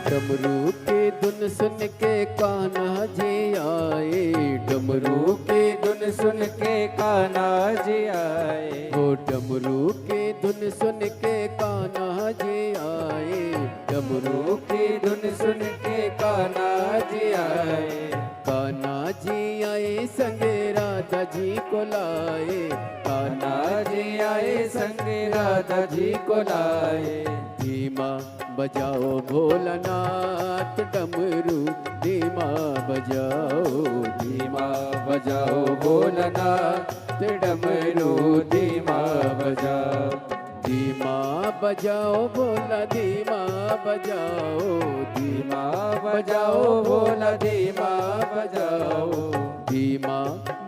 B: डमरू के धुन सुन के कान्हा जी आए। डमरू
C: की धुन सुन के कान्हा जी आए।
B: ओ डमरू के धुन सुन के कान्हा जी आए। डमरू
C: की धुन सुन के कान्हा जी आए।
B: कान्हा जी आए संगे राधा जी को लाए।
C: कान्हा जी आए संग राधा जी को लाए।
B: धीमा बजाओ भोलानाथ डमरू धीमा बजाओ।
C: धीमा बजाओ भोलानाथ डमरू धीमा बजाओ।
B: धीमा बजाओ भोला धीमा बजाओ।
C: धीमा बजाओ भोला धीमा बजाओ।
B: धीमा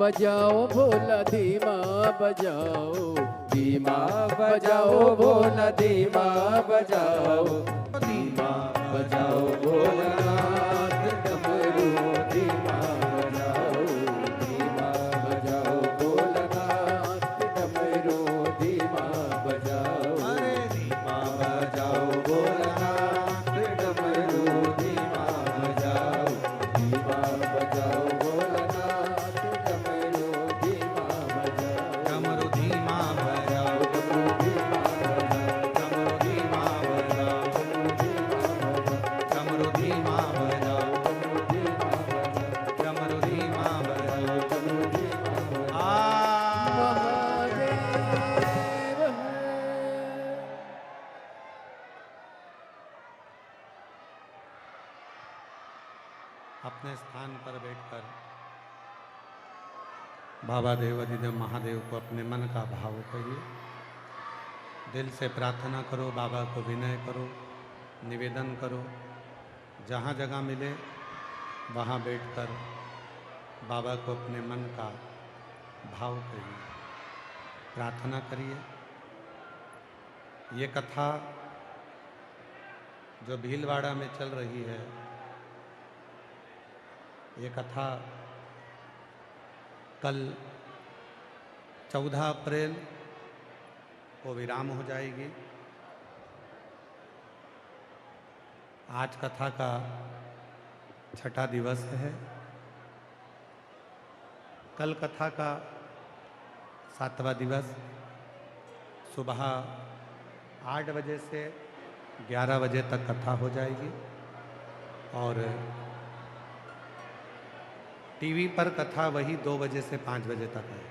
B: बजाओ भोला धीमा बजाओ।
C: धीमा बजाओ भोला धीमा बजाओ।
B: धीमा बजाओ भोलानाथ डमरू धीमा बजाओ। धीमा बजाओ भोलानाथ डमरू धीमा बजाओ।
A: अरे धीमा
B: बजाओ भोलानाथ डमरू धीमा बजाओ। धीमा बजाओ भोलानाथ
A: अपने स्थान पर बैठकर बाबा देव अधिदेव महादेव को अपने मन का भाव कहिए। दिल से प्रार्थना करो, बाबा को विनय करो, निवेदन करो। जहाँ जगह मिले वहाँ बैठकर बाबा को अपने मन का भाव करिए, प्रार्थना करिए। ये कथा जो भीलवाड़ा में चल रही है, ये कथा कल 14 अप्रैल को विराम हो जाएगी। आज कथा का छठा दिवस है। कल कथा का 7वां दिवस सुबह 8 बजे से 11 बजे तक कथा हो जाएगी और टीवी पर कथा वही 2 बजे से 5 बजे तक है।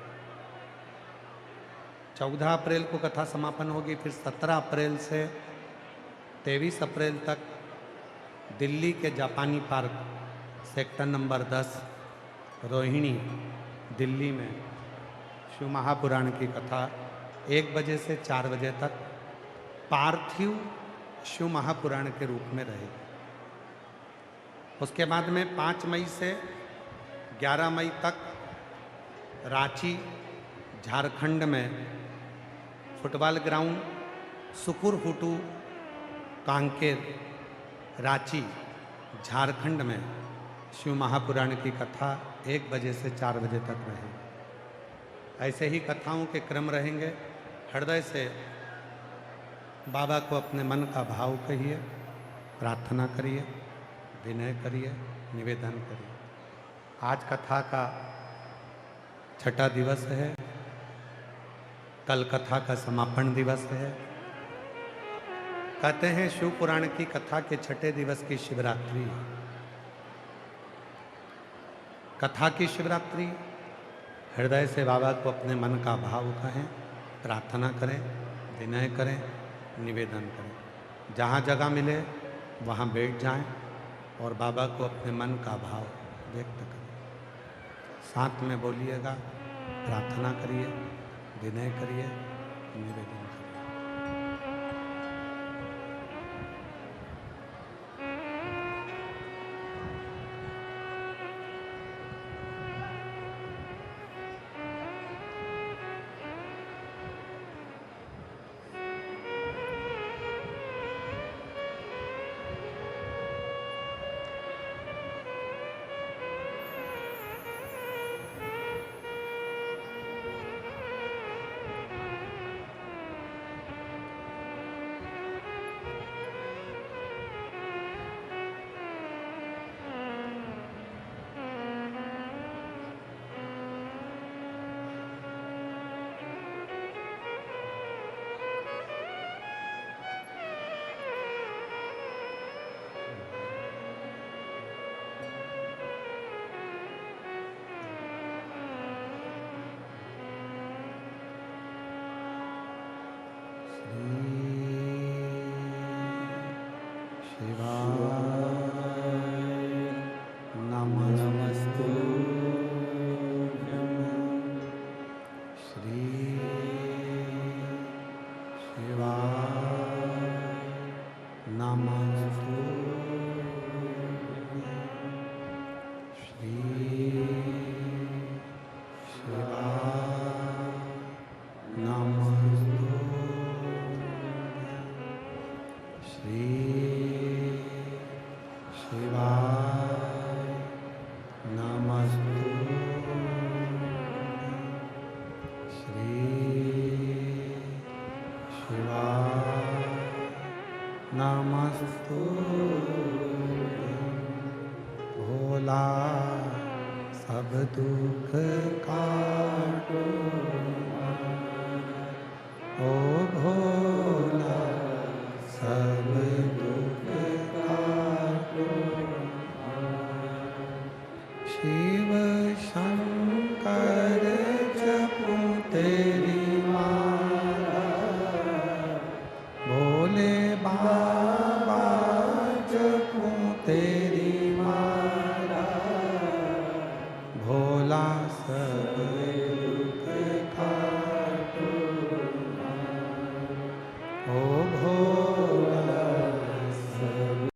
A: 14 अप्रैल को कथा समापन होगी। फिर 17 अप्रैल से 23 अप्रैल तक दिल्ली के जापानी park sector number 10 Rohini Delhi में शिव महापुराण की कथा 1 बजे से 4 बजे तक पार्थिव शिव महापुराण के रूप में रहेगी। उसके बाद में 5 मई से 11 मई तक रांची झारखंड में फुटबॉल ग्राउंड सुकुर हुटू कांकेर रांची झारखंड में शिव महापुराण की कथा 1 बजे से 4 बजे तक रहेगी। ऐसे ही कथाओं के क्रम रहेंगे। हृदय से बाबा को अपने मन का भाव कहिए, प्रार्थना करिए, विनय करिए, निवेदन करिए। आज कथा का छठा दिवस है। कल कथा का समापन दिवस है। कहते हैं शिव पुराण की कथा के छठे दिवस की शिवरात्रि है। कथा की शिवरात्रि। हृदय से बाबा को अपने मन का भाव कहें, प्रार्थना करें, विनय करें, निवेदन करें। जहाँ जगह मिले वहाँ बैठ जाएं और बाबा को अपने मन का भाव व्यक्त करें। साथ में बोलिएगा, प्रार्थना करिए, विनय करिए, निवेदन करिए। भोला सब दुख काटो, ओ भोला सब दुख काटो। शिव शंकर जपो तेरी माला, भोले बाबा जपो तेरी माला। उल्लास